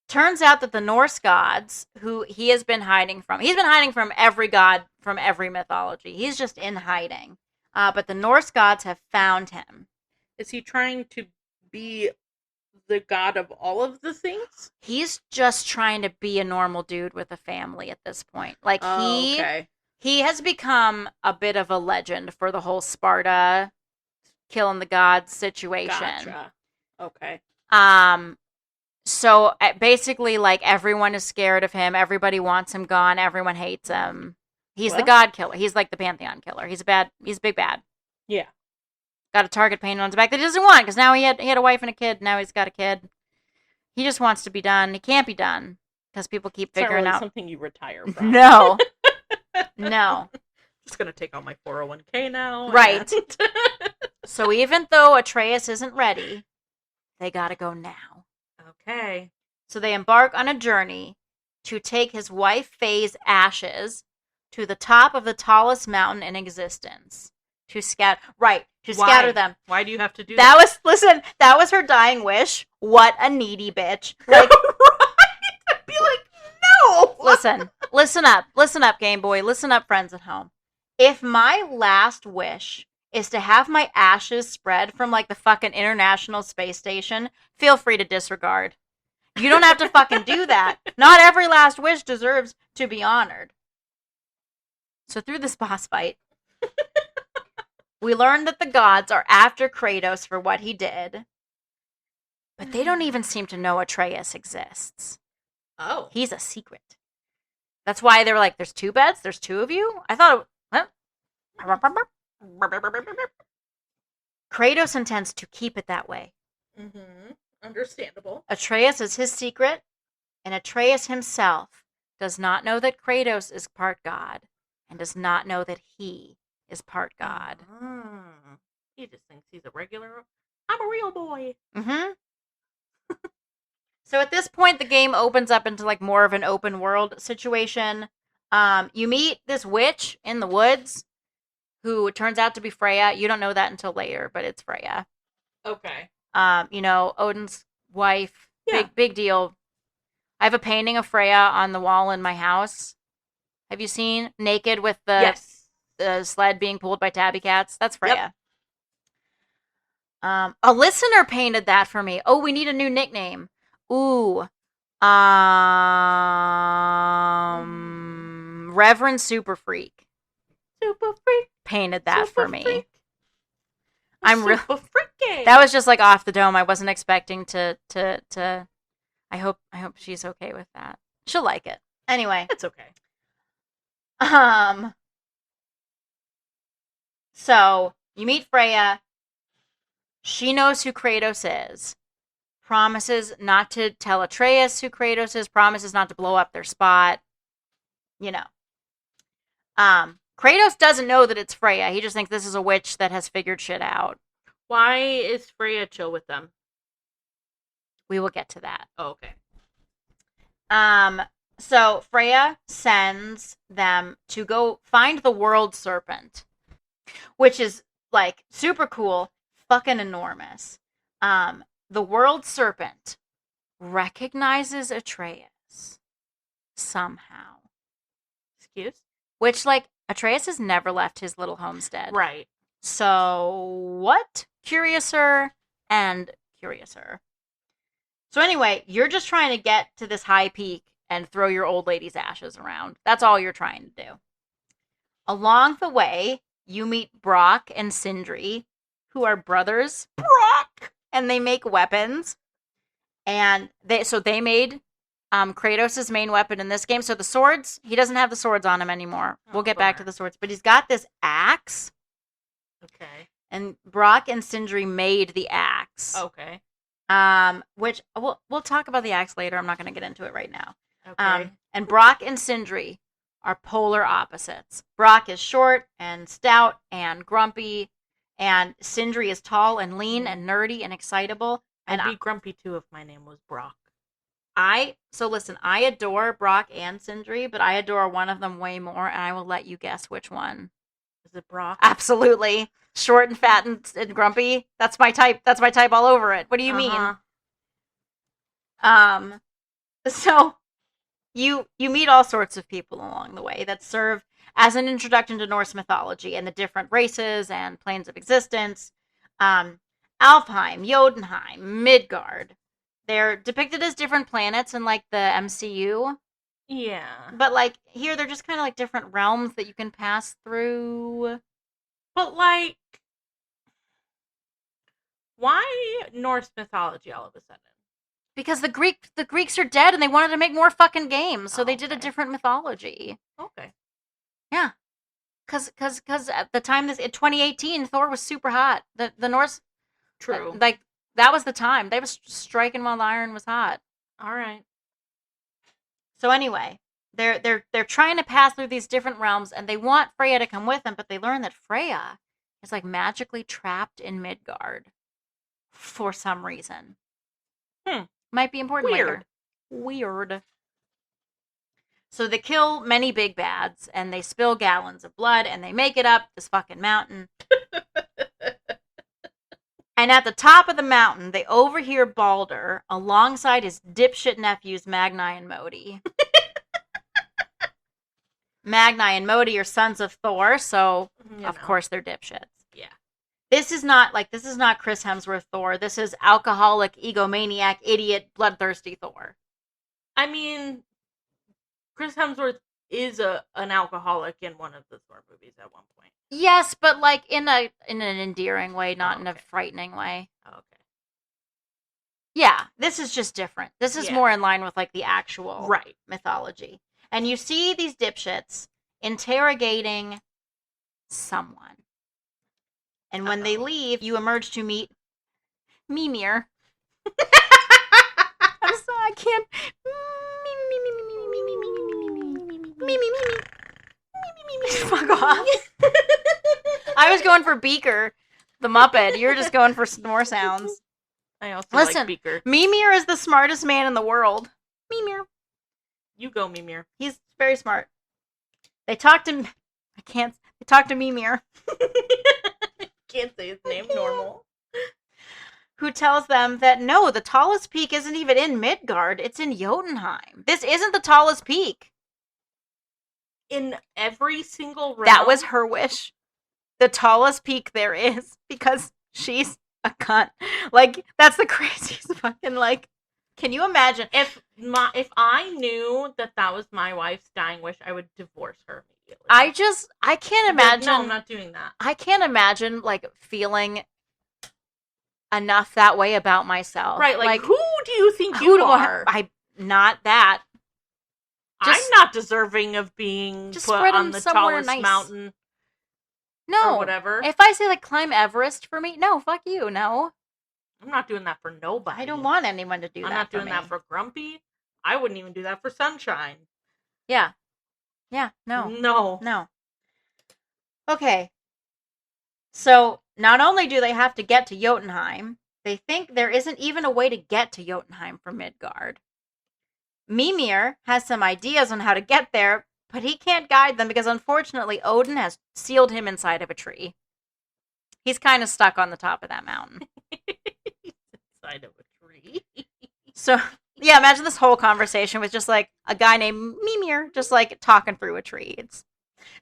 Turns out that the Norse gods, who he has been hiding from, he's been hiding from every god from every mythology. He's just in hiding. But the Norse gods have found him. Is he trying to be the god of all of the things? He's just trying to be a normal dude with a family at this point. Like, he has become a bit of a legend for the whole Sparta killing the gods situation. Gotcha. Okay. So basically, like, everyone is scared of him. Everybody wants him gone. Everyone hates him. He's the Well. god killer. He's like the Pantheon killer. He's a big bad. Yeah. Got a target painted on his back that he doesn't want because now he had a wife and a kid. Now he's got a kid. He just wants to be done. He can't be done because people keep It's not figuring really out. something you retire from. No. No. Just gonna take all my 401k now. Right. and- So even though Atreus isn't ready, they gotta go now. Okay. So they embark on a journey to take his wife Faye's ashes to the top of the tallest mountain in existence to scatter. Right, to Why? scatter them. Why do you have to do That was her dying wish. What a needy bitch. Like, right? I'd be like, no. listen up, Game Boy. Listen up, friends at home. If my last wish is to have my ashes spread from like the fucking International Space Station, feel free to disregard. You don't have to fucking do that. Not every last wish deserves to be honored. So through this boss fight, we learn that the gods are after Kratos for what he did, but they don't even seem to know Atreus exists. Oh. He's a secret. That's why they were like, there's two beds? There's two of you? I thought, Kratos intends to keep it that way. Mm-hmm. Understandable. Atreus is his secret, and Atreus himself does not know that Kratos is part god, and does not know that he is part god. He just thinks he's a regular. I'm a real boy. Mm-hmm. So at this point, the game opens up into like more of an open world situation. You meet this witch in the woods, who turns out to be Freya. You don't know that until later, but it's Freya. Okay. Odin's wife. Yeah. Big deal. I have a painting of Freya on the wall in my house. Have you seen naked with the sled being pulled by tabby cats? That's Freya. Yep. A listener painted that for me. Oh, we need a new nickname. Ooh. Reverend Super Freak. Super freak. Painted that Super for me. Freak. I'm real. Super freaky. That was just like off the dome. I wasn't expecting to. I hope she's okay with that. She'll like it. Anyway. It's okay. So you meet Freya. She knows who Kratos is. Promises not to tell Atreus who Kratos is. Promises not to blow up their spot. You know. Kratos doesn't know that it's Freya. He just thinks this is a witch that has figured shit out. Why is Freya chill with them? We will get to that. Oh, okay. So Freya sends them to go find the world serpent, which is like super cool, fucking enormous. The world serpent recognizes Atreus somehow. Excuse? Which, like, Atreus has never left his little homestead. Right. So, what? Curiouser and curiouser. So anyway, you're just trying to get to this high peak and throw your old lady's ashes around. That's all you're trying to do. Along the way, you meet Brock and Sindri, who are brothers. Brock! And they make weapons. And they made Kratos' main weapon in this game. So the swords, he doesn't have the swords on him anymore. We'll get back to the swords. But he's got this axe. Okay. And Brock and Sindri made the axe. Okay. Which we'll talk about the axe later. I'm not going to get into it right now. Okay. And Brock and Sindri are polar opposites. Brock is short and stout and grumpy, and Sindri is tall and lean and nerdy and excitable. And I'd be grumpy too if my name was Brock. Listen, I adore Brock and Sindri, but I adore one of them way more, and I will let you guess which one. Is it Brock? Absolutely. Short and fat and grumpy. That's my type. That's my type all over it. What do you mean? So you meet all sorts of people along the way that serve as an introduction to Norse mythology and the different races and planes of existence. Alfheim, Jotunheim, Midgard. They're depicted as different planets in like the MCU. Yeah. But like here they're just kind of like different realms that you can pass through. But like, why Norse mythology all of a sudden? Because the Greeks are dead and they wanted to make more fucking games, so they did a Okay. different mythology. Okay. Yeah. Cause at the time in 2018, Thor was super hot. The Norse, True. like that was the time they was striking while the iron was hot. All right. So anyway, they're trying to pass through these different realms, and they want Freya to come with them, but they learn that Freya is like magically trapped in Midgard for some reason. Might be important later. Weird. So they kill many big bads, and they spill gallons of blood, and they make it up this fucking mountain. And at the top of the mountain, they overhear Balder alongside his dipshit nephews Magni and Modi. Magni and Modi are sons of Thor, so of course they're dipshits. Yeah. This is not Chris Hemsworth Thor. This is alcoholic, egomaniac, idiot, bloodthirsty Thor. I mean, Chris Hemsworth is an alcoholic in one of the Thor movies at one point. Yes, but like in an endearing way, not in a frightening way. Okay. Yeah, this is just different. This is more in line with like the actual mythology. And you see these dipshits interrogating someone. And when they leave, you emerge to meet Mimir. I'm sorry, I can't. Fuck off. I was going for Beaker, the Muppet. You're just going for snore sounds. I also like Beaker. Mimir is the smartest man in the world. Mimir. You go, Mimir. He's very smart. They talk to... They talk to Mimir. Can't say his name normal. Who tells them that, no, the tallest peak isn't even in Midgard. It's in Jotunheim. This isn't the tallest peak. In every single realm? That was her wish. The tallest peak there is. Because she's a cunt. Like, that's the craziest fucking, like... Can you imagine? If I knew that was my wife's dying wish, I would divorce her immediately. I can't imagine. No, I'm not doing that. I can't imagine, like, feeling enough that way about myself. Right, like who do you think you are? I'm not that. I'm not deserving of being put on the tallest mountain. No. Or whatever. If I say, like, climb Everest for me, no, fuck you, no. I'm not doing that for nobody. I don't want anyone to do that. I'm not doing that for Grumpy. I wouldn't even do that for Sunshine. Yeah. Yeah, no. Okay. So, not only do they have to get to Jotunheim, they think there isn't even a way to get to Jotunheim from Midgard. Mimir has some ideas on how to get there, but he can't guide them because unfortunately Odin has sealed him inside of a tree. He's kind of stuck on the top of that mountain. Inside of a tree. So, yeah, imagine this whole conversation with just like a guy named Mimir just like talking through a tree.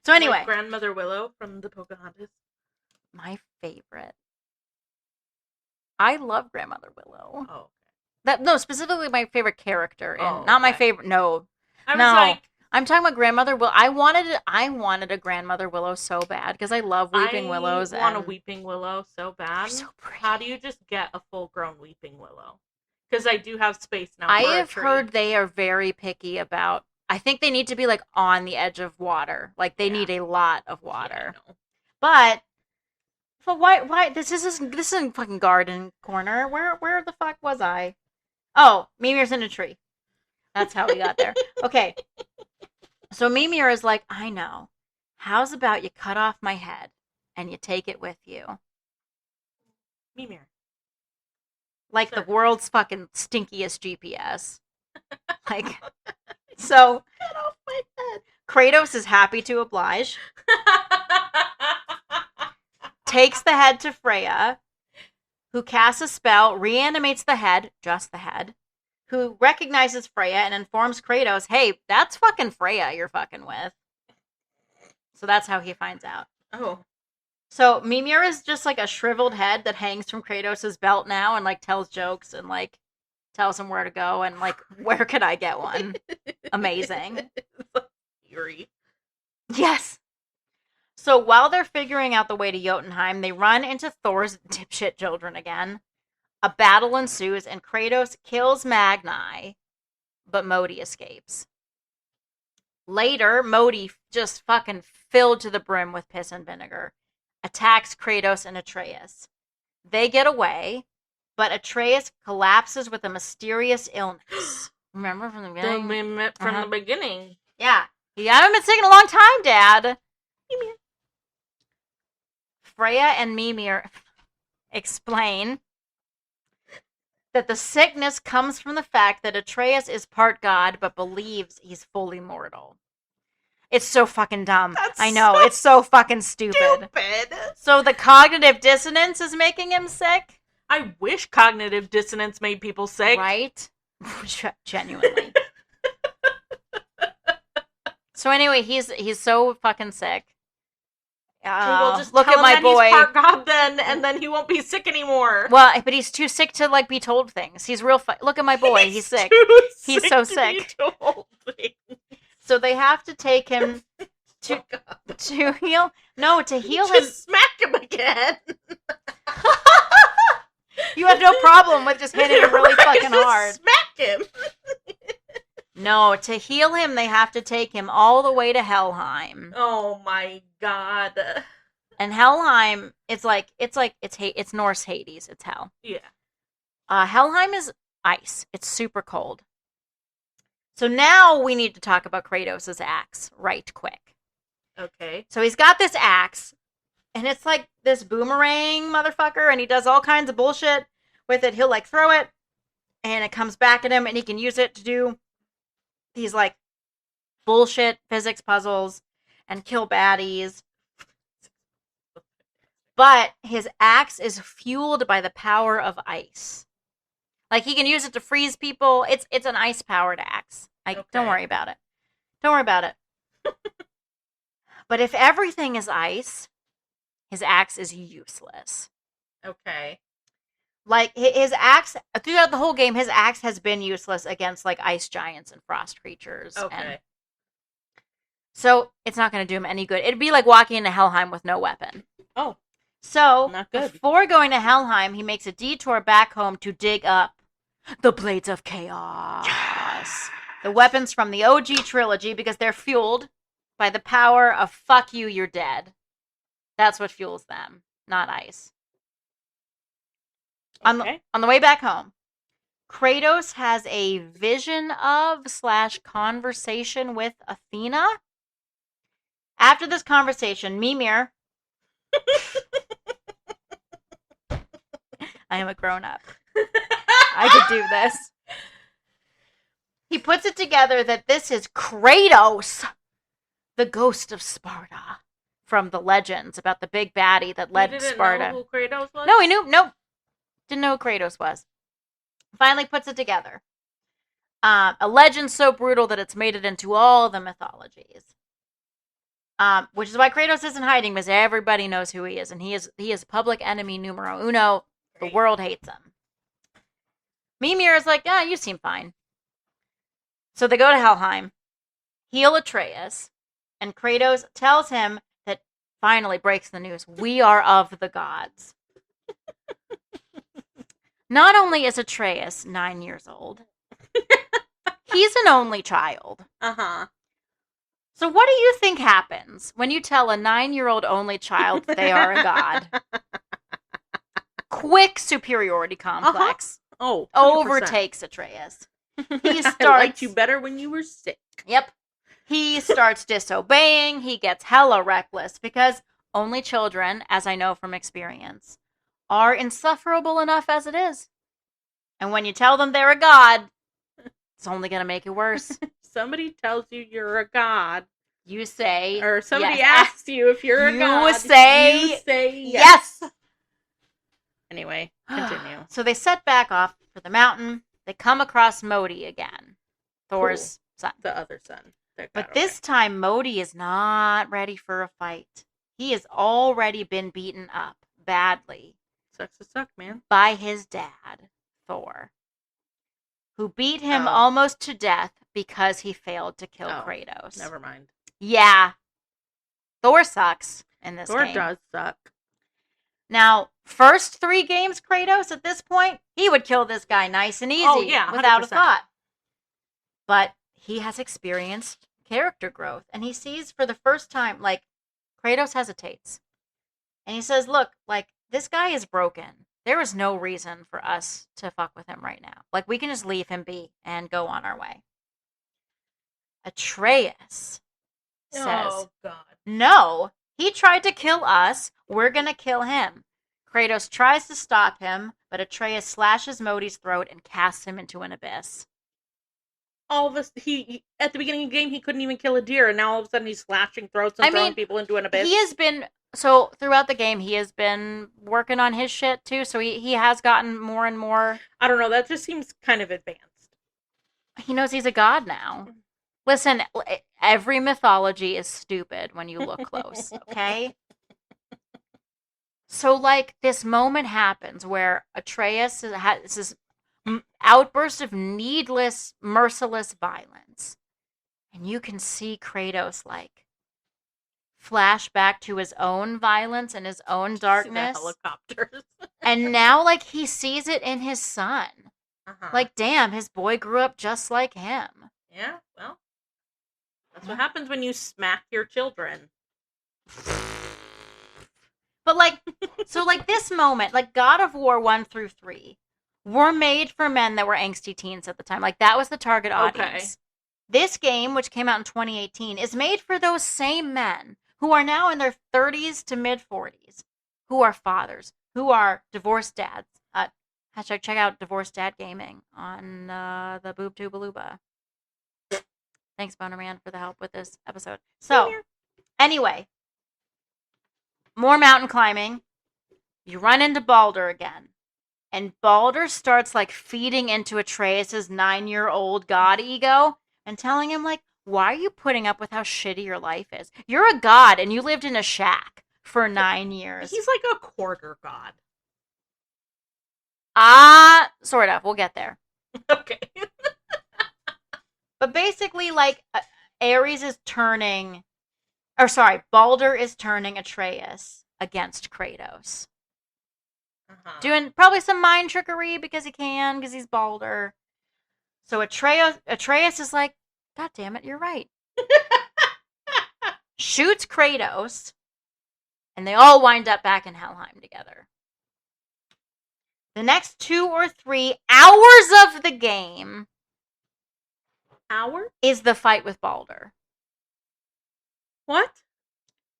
So anyway. Like Grandmother Willow from the Pocahontas. My favorite. I love Grandmother Willow. Oh. Specifically my favorite character. And not my favorite. No. I was like, I'm talking about Grandmother Willow. I wanted a Grandmother Willow so bad because I love Weeping Willows. I want a Weeping Willow so bad. They're so pretty. How do you just get a full-grown Weeping Willow? Because I do have space now. I have heard they are very picky about. I think they need to be like on the edge of water. Like they need a lot of water. Yeah, but why? This isn't fucking garden corner. Where the fuck was I? Oh, Mimir's in a tree. That's how we got there. Okay. So Mimir is like, I know. How's about you cut off my head and you take it with you? Mimir. Like the world's fucking stinkiest GPS. Like, so cut off my head. Kratos is happy to oblige. Takes the head to Freya, who casts a spell, reanimates the head, just the head, who recognizes Freya and informs Kratos, hey, that's fucking Freya you're fucking with. So that's how he finds out. Oh. So Mimir is just like a shriveled head that hangs from Kratos' belt now and like tells jokes and like tells him where to go and like, where could I get one? Amazing. Eerie. Yes. So while they're figuring out the way to Jotunheim, they run into Thor's dipshit children again. A battle ensues, and Kratos kills Magni, but Modi escapes. Later, Modi just fucking filled to the brim with piss and vinegar, attacks Kratos and Atreus. They get away, but Atreus collapses with a mysterious illness. Remember from the beginning? From the beginning. Yeah. You haven't been sick in a long time, Dad. Mimir. Freya and Mimir explain that the sickness comes from the fact that Atreus is part god but believes he's fully mortal. It's so fucking dumb. I know. It's so fucking stupid. So the cognitive dissonance is making him sick? I wish cognitive dissonance made people sick. Right? Genuinely. So anyway, he's so fucking sick. We'll just look tell at my him that boy. He's part god then, and then he won't be sick anymore. Well, but he's too sick to like be told things. He's real. Look at my boy. He's sick. He's so sick. So they have to take him to heal. No, to heal him. Just smack him again. You have no problem with just hitting him really fucking hard. Smack him. No, to heal him, they have to take him all the way to Helheim. Oh my god. And Helheim, it's Norse Hades. It's hell. Yeah. Helheim is ice. It's super cold. So now we need to talk about Kratos' axe right quick. Okay. So he's got this axe, and it's like this boomerang motherfucker, and he does all kinds of bullshit with it. He'll like throw it, and it comes back at him, and he can use it to do these like bullshit physics puzzles and kill baddies. But his axe is fueled by the power of ice. Like he can use it to freeze people. It's an ice powered axe. Don't worry about it. Don't worry about it. But if everything is ice, his axe is useless. Okay. Like his axe throughout the whole game, his axe has been useless against like ice giants and frost creatures. Okay. So it's not going to do him any good. It'd be like walking into Helheim with no weapon. Oh. So Not good. Before going to Helheim, he makes a detour back home to dig up the Blades of Chaos. Yes. The weapons from the OG trilogy, because they're fueled by the power of fuck you, you're dead. That's what fuels them, not ice. Okay. On the way back home, Kratos has a vision of / conversation with Athena. After this conversation, Mimir... I am a grown-up. I could do this. He puts it together that this is Kratos, the ghost of Sparta, from the legends about the big baddie that led Sparta. Know who Kratos was? No, he knew. Nope. Didn't know who Kratos was. Finally puts it together. A legend so brutal that it's made it into all the mythologies. Which is why Kratos isn't hiding, because everybody knows who he is, and he is public enemy numero uno. The world hates him. Mimir is like, yeah, you seem fine. So they go to Helheim, heal Atreus, and Kratos tells him that finally breaks the news. We are of the gods. Not only is Atreus 9 years old, he's an only child. Uh-huh. So what do you think happens when you tell a 9-year-old only child they are a god? Quick superiority complex. Uh-huh. Oh, 100%. Overtakes Atreus. He starts. I liked you better when you were sick. Yep. He starts disobeying. He gets hella reckless because only children, as I know from experience, are insufferable enough as it is. And when you tell them they're a god, it's only going to make it worse. Somebody tells you you're a god. You say, or somebody yes. asks you if you're a god. You say yes. Anyway, continue. So they set back off for the mountain. They come across Modi again, Thor's son. The other son. But this time, Modi is not ready for a fight. He has already been beaten up badly. Sucks to suck, man. By his dad, Thor, who beat him almost to death because he failed to kill Kratos. Never mind. Yeah. Thor sucks in this game. Thor does suck. Now, first 3 games, Kratos, at this point, he would kill this guy nice and easy. Oh, yeah, 100%. Without a thought. But he has experienced character growth, and he sees for the first time, like, Kratos hesitates. And he says, look, like, this guy is broken. There is no reason for us to fuck with him right now. Like, we can just leave him be and go on our way. Atreus says, Oh, God. no, he tried to kill us. We're going to kill him. Kratos tries to stop him, but Atreus slashes Modi's throat and casts him into an abyss. All this, he at the beginning of the game, he couldn't even kill a deer, and now all of a sudden he's slashing throats and throwing people into an abyss. He has been, so throughout the game, he has been working on his shit too, so he has gotten more and more. I don't know, that just seems kind of advanced. He knows he's a god now. Listen, every mythology is stupid when you look close, okay? So, like, this moment happens where Atreus has this outburst of needless, merciless violence. And you can see Kratos, like, flash back to his own violence and his own darkness. See the helicopters. And now, like, he sees it in his son. Uh-huh. Like, damn, his boy grew up just like him. Yeah, well, that's what happens when you smack your children. But, like, so, like, this moment, like, God of War 1 through 3 were made for men that were angsty teens at the time. Like, that was the target audience. Okay. This game, which came out in 2018, is made for those same men who are now in their 30s to mid-40s, who are fathers, who are divorced dads. Hashtag check out Divorced Dad Gaming on the BoobTubealuba. Thanks, Boner Man, for the help with this episode. So, anyway, more mountain climbing. You run into Baldur again. And Baldur starts, like, feeding into Atreus' 9-year-old god ego and telling him, like, why are you putting up with how shitty your life is? You're a god and you lived in a shack for 9 years. He's like a quarter god. Sort of. We'll get there. Okay. But basically, like, Baldur is turning Atreus against Kratos. Uh-huh. Doing probably some mind trickery because he can, because he's Baldur. So Atreus is like, God damn it, you're right. Shoots Kratos, and they all wind up back in Helheim together. The next 2 or 3 hours of the game is the fight with Baldur. What?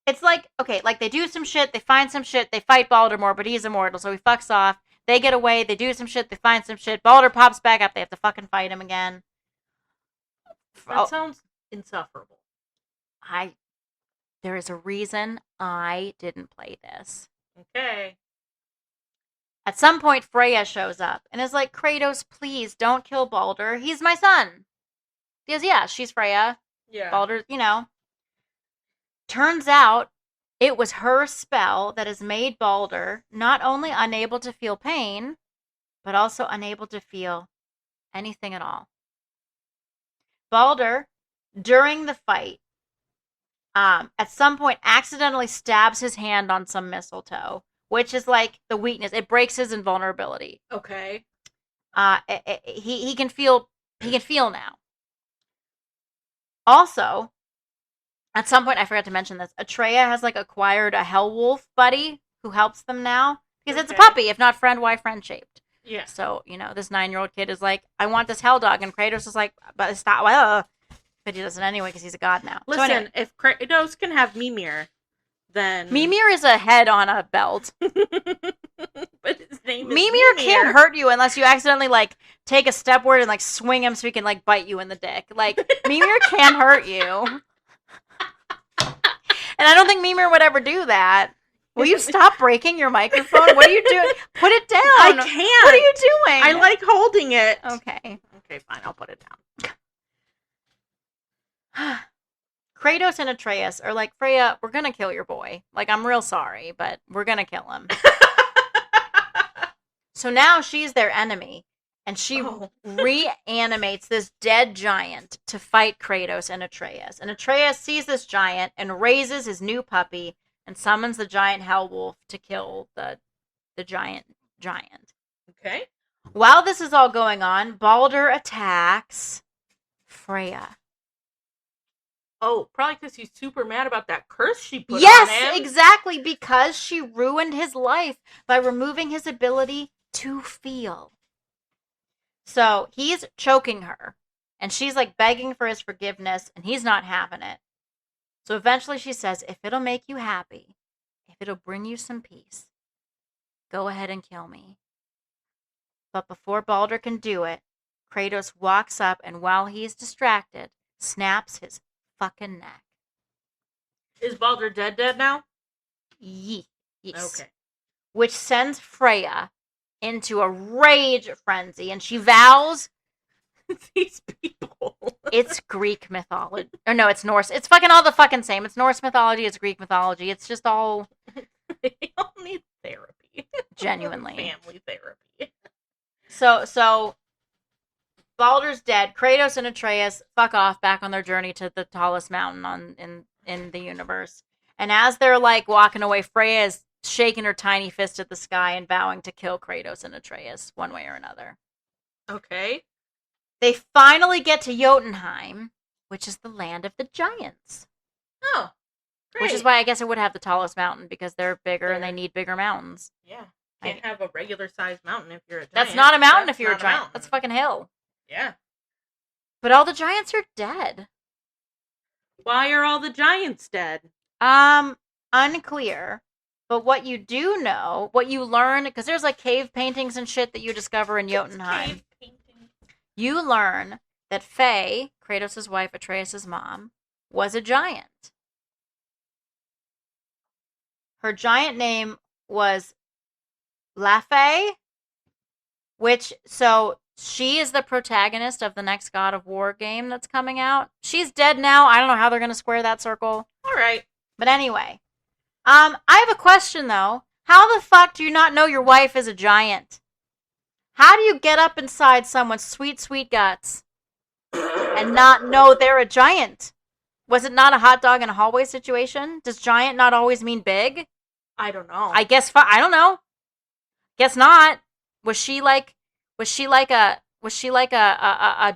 It's like, okay, like, they do some shit, they find some shit, they fight Baldur more, but he's immortal, so he fucks off. They get away, they do some shit, they find some shit, Baldur pops back up, they have to fucking fight him again. That sounds insufferable. There is a reason I didn't play this. Okay. At some point, Freya shows up and is like, Kratos, please don't kill Baldur. He's my son. Because, yeah, she's Freya. Yeah. Baldur, Turns out it was her spell that has made Baldur not only unable to feel pain, but also unable to feel anything at all. Baldur, during the fight, at some point accidentally stabs his hand on some mistletoe, which is like the weakness. It breaks his invulnerability. Okay. He can feel now. Also, at some point, I forgot to mention this, Atreya has, like, acquired a Hellwolf buddy who helps them now. Because it's a puppy. If not friend, why friend-shaped? Yeah. So, this 9-year-old kid is like, I want this hell dog. And Kratos is like, but stop. But he doesn't anyway because he's a god now. Listen, so anyway, if Kratos can have Mimir, then... Mimir is a head on a belt. But his name is Mimir can't hurt you unless you accidentally, like, take a step word and, like, swing him so he can, like, bite you in the dick. Like, Mimir can't hurt you. And I don't think Mimir would ever do that. Will you stop breaking your microphone? What are you doing? Put it down. I can't. What are you doing? I like holding it. Okay. Okay, fine. I'll put it down. Kratos and Atreus are like, Freya, we're going to kill your boy. Like, I'm real sorry, but we're going to kill him. So now she's their enemy. And she reanimates this dead giant to fight Kratos and Atreus. And Atreus sees this giant and raises his new puppy and summons the giant Hellwolf to kill the giant. Okay. While this is all going on, Baldur attacks Freya. Oh, probably because he's super mad about that curse she put on Yes, him. exactly, because she ruined his life by removing his ability to feel. So he's choking her, and she's like begging for his forgiveness, and he's not having it. So eventually she says, if it'll make you happy, if it'll bring you some peace, go ahead and kill me. But before Balder can do it, Kratos walks up and while he's distracted, snaps his fucking neck. Is Balder dead now? Yes. Okay. Which sends Freya into a rage frenzy, and she vows These people. it's Greek mythology. Or no, it's Norse. It's fucking all the fucking same. It's Norse mythology, it's Greek mythology. It's just all They all need therapy. genuinely. Family therapy. So Balder's dead. Kratos and Atreus fuck off back on their journey to the tallest mountain in the universe. And as they're like walking away, Freya is shaking her tiny fist at the sky and vowing to kill Kratos and Atreus one way or another. Okay. They finally get to Jotunheim, which is the land of the giants. Oh, great. Which is why I guess it would have the tallest mountain, because they're bigger and they need bigger mountains. Yeah. Can't have a regular sized mountain if you're a giant. That's not a mountain if you're a giant. That's a fucking hill. Yeah. But all the giants are dead. Why are all the giants dead? Unclear. But what you do know, what you learn, because there's like cave paintings and shit that you discover in Jotunheim. Cave painting. You learn that Faye, Kratos' wife, Atreus' mom, was a giant. Her giant name was Laufey, so she is the protagonist of the next God of War game that's coming out. She's dead now. I don't know how they're going to square that circle. All right. But anyway, I have a question though. How the fuck do you not know your wife is a giant? How do you get up inside someone's sweet, sweet guts and not know they're a giant? Was it not a hot dog in a hallway situation? Does giant not always mean big? I don't know. I guess I don't know. Guess not. Was she like a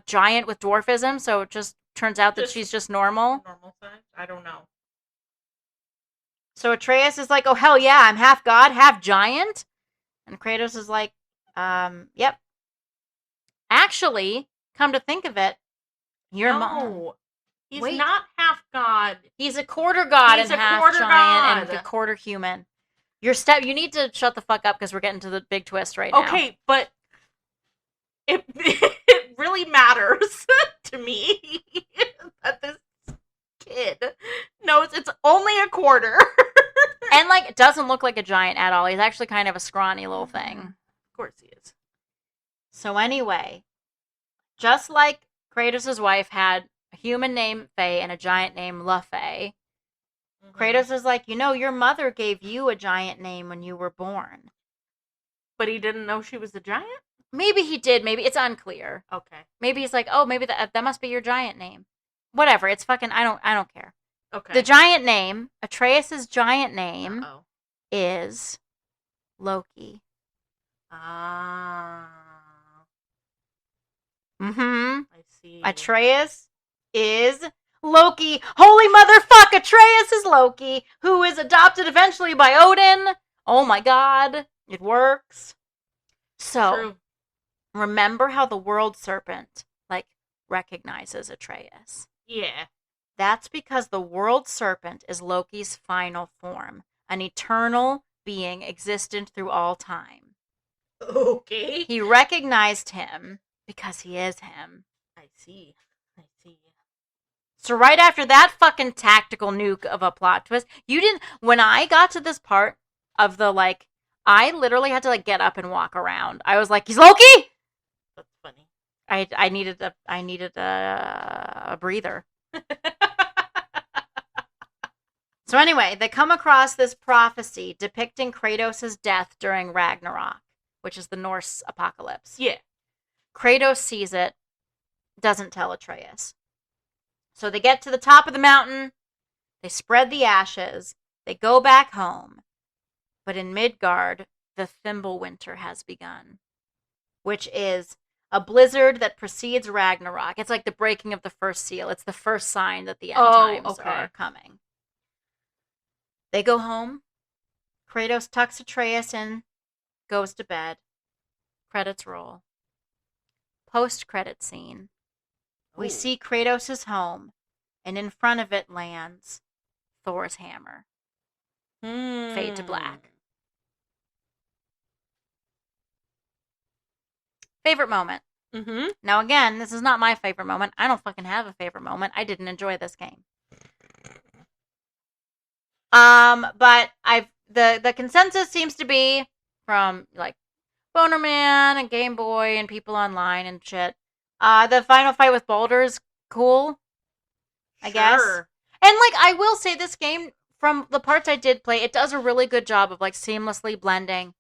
giant with dwarfism? So it just turns out that she's just normal. Normal size? I don't know. So Atreus is like, oh hell yeah, I'm half god, half giant, and Kratos is like, yep. Actually, come to think of it, your mom. He's not half god. He's a quarter god He's and a half quarter giant god. and a quarter human. You need to shut the fuck up because we're getting to the big twist right now. Okay, but it really matters to me that this kid knows it's only a quarter. And like, it doesn't look like a giant at all. He's actually kind of a scrawny little thing. Of course he is. So anyway, just like Kratos' wife had a human named Faye and a giant named Laufey, Kratos is like, your mother gave you a giant name when you were born. But he didn't know she was a giant? Maybe he did. Maybe it's unclear. Okay. Maybe he's like, oh, maybe that must be your giant name. Whatever. It's fucking, I don't care. Okay. The giant name, Atreus' giant name, is Loki. Ah. I see. Atreus is Loki. Holy motherfuck, Atreus is Loki, who is adopted eventually by Odin. Oh my god, it works. So, True. Remember how the world serpent, recognizes Atreus? Yeah. That's because the world serpent is Loki's final form, an eternal being existent through all time. Okay. He recognized him because he is him. I see. So right after that fucking tactical nuke of a plot twist, when I got to this part of the, I literally had to, get up and walk around. I was like, he's Loki? That's funny. I needed a breather. So anyway, they come across this prophecy depicting Kratos' death during Ragnarok, which is the Norse apocalypse. Yeah. Kratos sees it, doesn't tell Atreus. So they get to the top of the mountain, they spread the ashes, they go back home. But in Midgard, the Thimble Winter has begun, which is a blizzard that precedes Ragnarok. It's like the breaking of the first seal. It's the first sign that the end times are coming. They go home. Kratos tucks Atreus in, goes to bed. Credits roll. Post-credit scene. We see Kratos' home, and in front of it lands Thor's hammer. Fade to black. Favorite moment. Mm-hmm. Now, again, this is not my favorite moment. I don't fucking have a favorite moment. I didn't enjoy this game. But the consensus seems to be from like Bonerman and Game Boy and people online and shit. The final fight with Baldur's cool, I guess. And like I will say, this game, from the parts I did play, it does a really good job of like seamlessly blending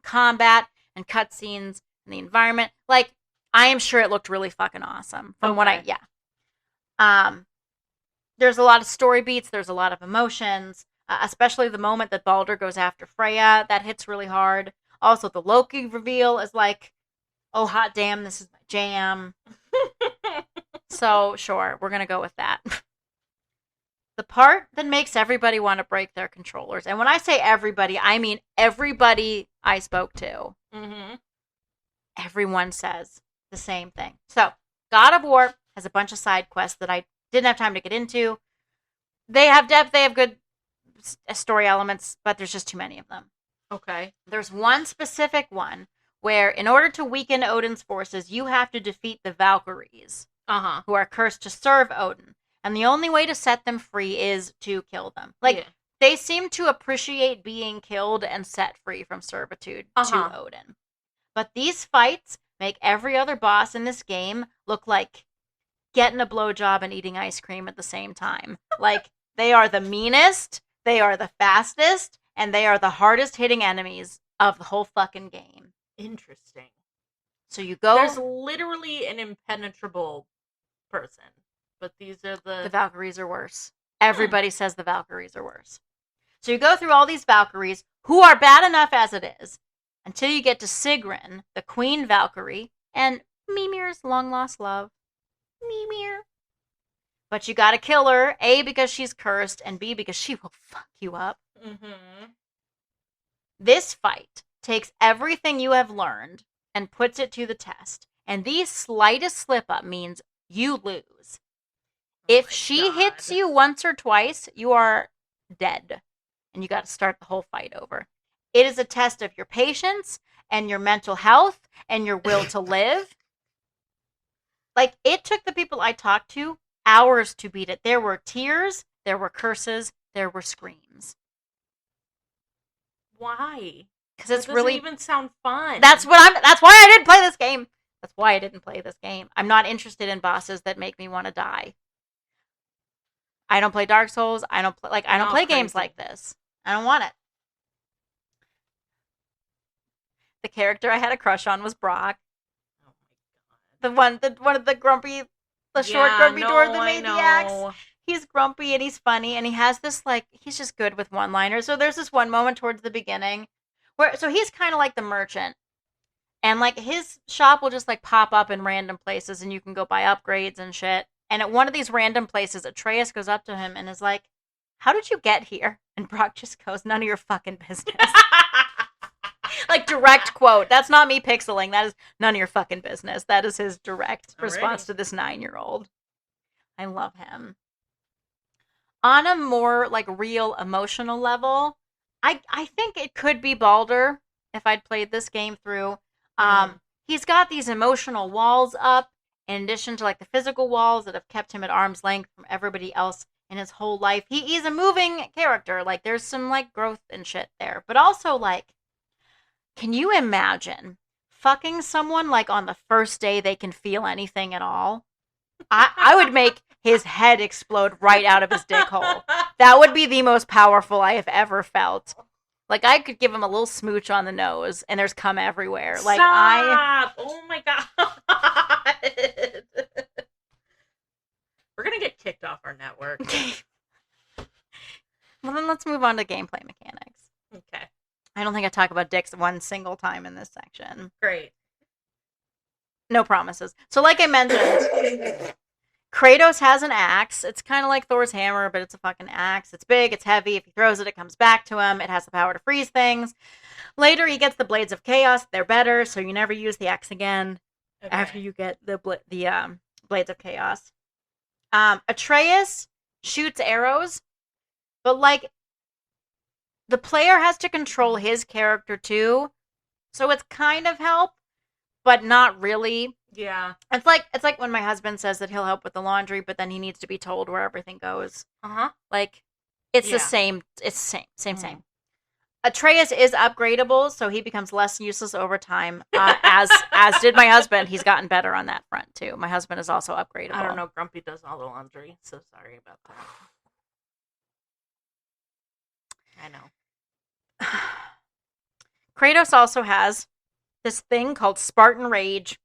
combat and cutscenes and the environment. Like, I am sure it looked really fucking awesome from what there's a lot of story beats. There's a lot of emotions, especially the moment that Baldur goes after Freya. That hits really hard. Also, the Loki reveal is like, oh, hot damn, this is my jam. So, sure, we're going to go with that. The part that makes everybody want to break their controllers, and when I say everybody, I mean everybody I spoke to. Mm-hmm. Everyone says the same thing. So, God of War has a bunch of side quests that I didn't have time to get into. They have depth, they have good story elements, but there's just too many of them. Okay. There's one specific one where, in order to weaken Odin's forces, you have to defeat the Valkyries, who are cursed to serve Odin. And the only way to set them free is to kill them. Like, they seem to appreciate being killed and set free from servitude to Odin. But these fights make every other boss in this game look like getting a blowjob and eating ice cream at the same time. Like, they are the meanest, they are the fastest, and they are the hardest hitting enemies of the whole fucking game. Interesting. So you go... There's literally an impenetrable person, but these are the... The Valkyries are worse. Everybody says the Valkyries are worse. So you go through all these Valkyries, who are bad enough as it is, until you get to Sigrun, the Queen Valkyrie, and Mimir's long-lost love. Mimir. But you gotta kill her, A, because she's cursed, and B, because she will fuck you up. Mm-hmm. This fight takes everything you have learned and puts it to the test. And the slightest slip-up means you lose. If she hits you once or twice, you are dead. And you gotta start the whole fight over. It is a test of your patience and your mental health and your will to live. Like, it took the people I talked to hours to beat it. There were tears, there were curses, there were screams. Why? Because it's really even sound fun. That's why I didn't play this game. That's why I didn't play this game. I'm not interested in bosses that make me want to die. I don't play Dark Souls. I don't play games like this. I don't want it. The character I had a crush on was Brock. Oh my god. The one of the grumpy, short grumpy dwarf that made the axe. He's grumpy and he's funny and he has this he's just good with one-liners. So there's this one moment towards the beginning where he's kind of like the merchant. And his shop will just pop up in random places and you can go buy upgrades and shit. And at one of these random places, Atreus goes up to him and is like, "How did you get here?" And Brock just goes, "None of your fucking business." Direct quote. That's not me pixeling. That is none of your fucking business. That is his direct response to this 9-year-old. I love him. On a more real emotional level, I think it could be Baldur if I'd played this game through. He's got these emotional walls up in addition to the physical walls that have kept him at arm's length from everybody else in his whole life. He's a moving character. There's some growth and shit there. But also can you imagine fucking someone on the first day they can feel anything at all? I would make his head explode right out of his dick hole. That would be the most powerful I have ever felt. I could give him a little smooch on the nose, and there's cum everywhere. Stop! Oh my god! We're gonna get kicked off our network. Well, then let's move on to gameplay mechanics. Okay. I don't think I talk about dicks one single time in this section. Great. No promises. So like I mentioned, Kratos has an axe. It's kind of like Thor's hammer, but it's a fucking axe. It's big, it's heavy. If he throws it, it comes back to him. It has the power to freeze things. Later, he gets the Blades of Chaos. They're better, so you never use the axe again after you get the Blades of Chaos. Atreus shoots arrows, but like the player has to control his character too, so it's kind of help, but not really. Yeah. It's like when my husband says that he'll help with the laundry, but then he needs to be told where everything goes. Like it's the same. It's same. Atreus is upgradable, so he becomes less useless over time. As did my husband. He's gotten better on that front too. My husband is also upgradable. I don't know. Grumpy does all the laundry, so sorry about that. I know. Kratos also has this thing called Spartan Rage.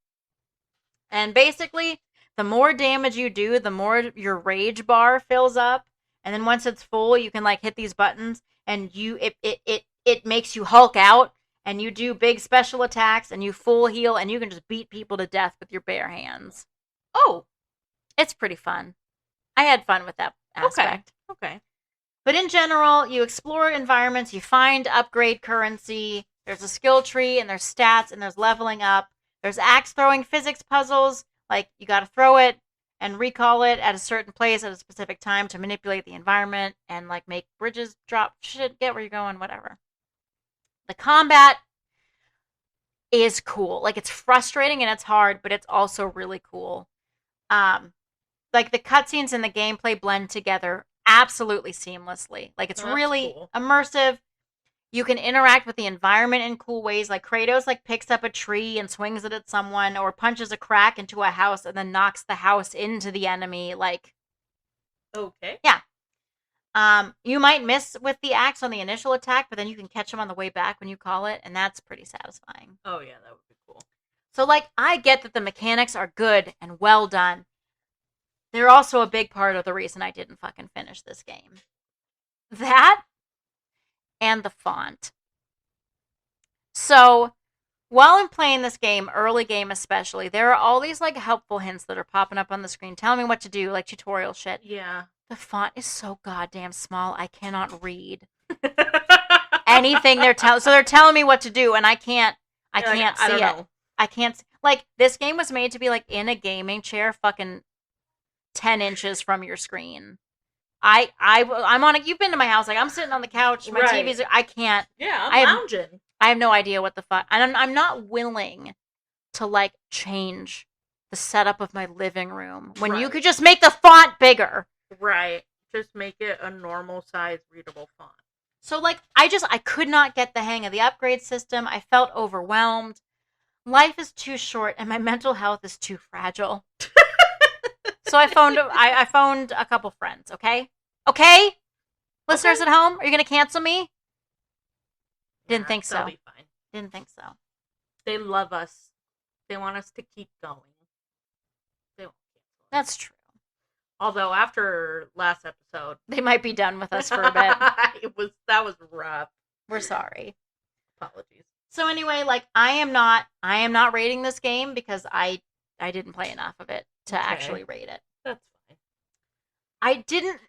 And basically, the more damage you do, the more your rage bar fills up. And then once it's full, you can like hit these buttons and it makes you Hulk out and you do big special attacks and you full heal and you can just beat people to death with your bare hands. Oh, it's pretty fun. I had fun with that aspect. Okay. But in general, you explore environments, you find upgrade currency, there's a skill tree, and there's stats, and there's leveling up. There's axe throwing physics puzzles, like you gotta throw it and recall it at a certain place at a specific time to manipulate the environment and like make bridges drop shit, get where you're going, whatever. The combat is cool. Like it's frustrating and it's hard, but it's also really cool. Like the cutscenes and the gameplay blend together absolutely seamlessly. Like it's really cool. Immersive. You can interact with the environment in cool ways. Like Kratos like picks up a tree and swings it at someone or punches a crack into a house and then knocks the house into the enemy. Like, okay. Yeah. You might miss with the axe on the initial attack, but then you can catch them on the way back when you call it, and that's pretty satisfying. Oh yeah, that would be cool. So like I get that the mechanics are good and well done. They're also a big part of the reason I didn't fucking finish this game. That and the font. So, while I'm playing this game, early game especially, there are all these like helpful hints that are popping up on the screen telling me what to do, like tutorial shit. Yeah. The font is so goddamn small, I cannot read anything they're telling. So they're telling me what to do, and I can't see it. I can't. Like, this game was made to be like in a gaming chair, fucking 10 inches from your screen. I'm on it. You've been to my house. Like, I'm sitting on the couch. My TV's. I can't. Yeah, I'm lounging. I have no idea what the fuck. And I'm not willing to like change the setup of my living room when you could just make the font bigger. Right. Just make it a normal size readable font. So like I could not get the hang of the upgrade system. I felt overwhelmed. Life is too short and my mental health is too fragile. So I phoned a couple friends, okay? Okay? Listeners at home, are you going to cancel me? Didn't think so. That'll be fine. Didn't think so. They love us. They want us to keep going. They won't cancel us. That's true. Although after last episode, they might be done with us for a bit. That was rough. We're sorry. Apologies. So anyway, like I am not rating this game because I didn't play enough of it to actually rate it. That's fine.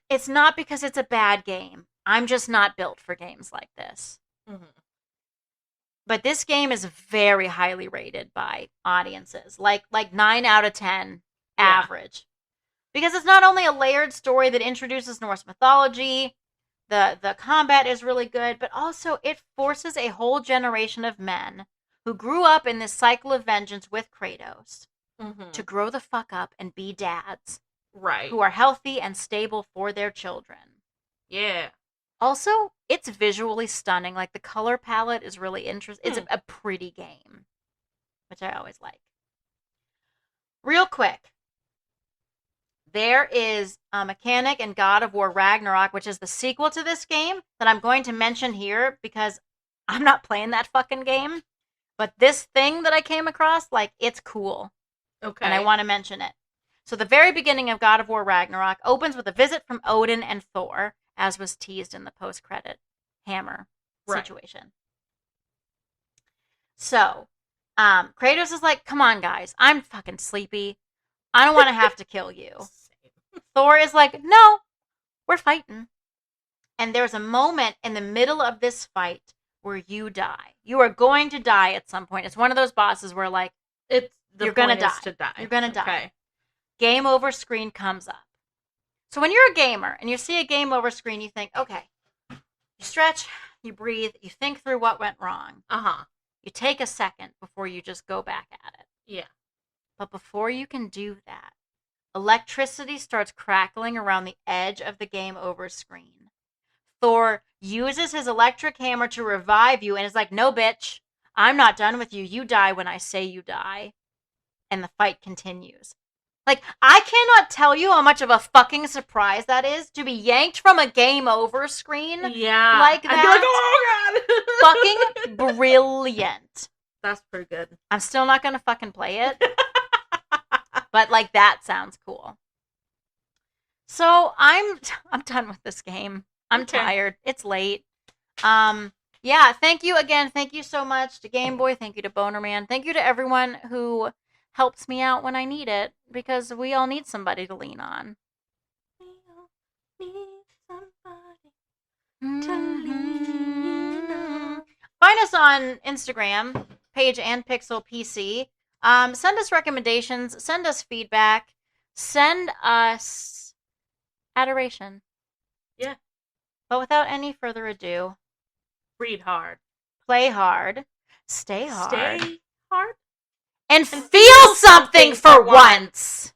It's not because it's a bad game. I'm just not built for games like this. Mm-hmm. But this game is very highly rated by audiences. Like 9 out of 10 average. Because it's not only a layered story that introduces Norse mythology, the combat is really good, but also it forces a whole generation of men who grew up in this cycle of vengeance with Kratos to grow the fuck up and be dads. Right. Who are healthy and stable for their children. Yeah. Also, it's visually stunning. Like, the color palette is really interesting. It's a pretty game, which I always like. Real quick. There is a mechanic in God of War Ragnarok, which is the sequel to this game, that I'm going to mention here because I'm not playing that fucking game. But this thing that I came across, like, it's cool. Okay. And I want to mention it. So the very beginning of God of War Ragnarok opens with a visit from Odin and Thor, as was teased in the post-credit hammer situation. So, Kratos is like, come on, guys. I'm fucking sleepy. I don't want to have to kill you. Thor is like, no, we're fighting. And there's a moment in the middle of this fight where you die. You are going to die at some point. It's one of those bosses where, like, you're going to die. You're going to die. Game over screen comes up. So when you're a gamer and you see a game over screen, you think, okay, you stretch, you breathe, you think through what went wrong. You take a second before you just go back at it. Yeah. But before you can do that, electricity starts crackling around the edge of the game over screen. Thor uses his electric hammer to revive you and is like, no, bitch, I'm not done with you. You die when I say you die. And the fight continues. Like, I cannot tell you how much of a fucking surprise that is to be yanked from a game over screen. Yeah. Like that. I'd be like, oh, God. Fucking brilliant. That's pretty good. I'm still not going to fucking play it. But, like, that sounds cool. So, I'm done with this game. I'm tired. It's late. Yeah, thank you again. Thank you so much to Game Boy. Thank you to Bonerman. Thank you to everyone who helps me out when I need it, because we all need somebody to lean on. We all need somebody to lean on. Find us on Instagram, Page and Pixel PC. Send us recommendations. Send us feedback. Send us adoration. Yeah. But without any further ado, read hard, play hard, stay hard, stay hard, and feel something for once.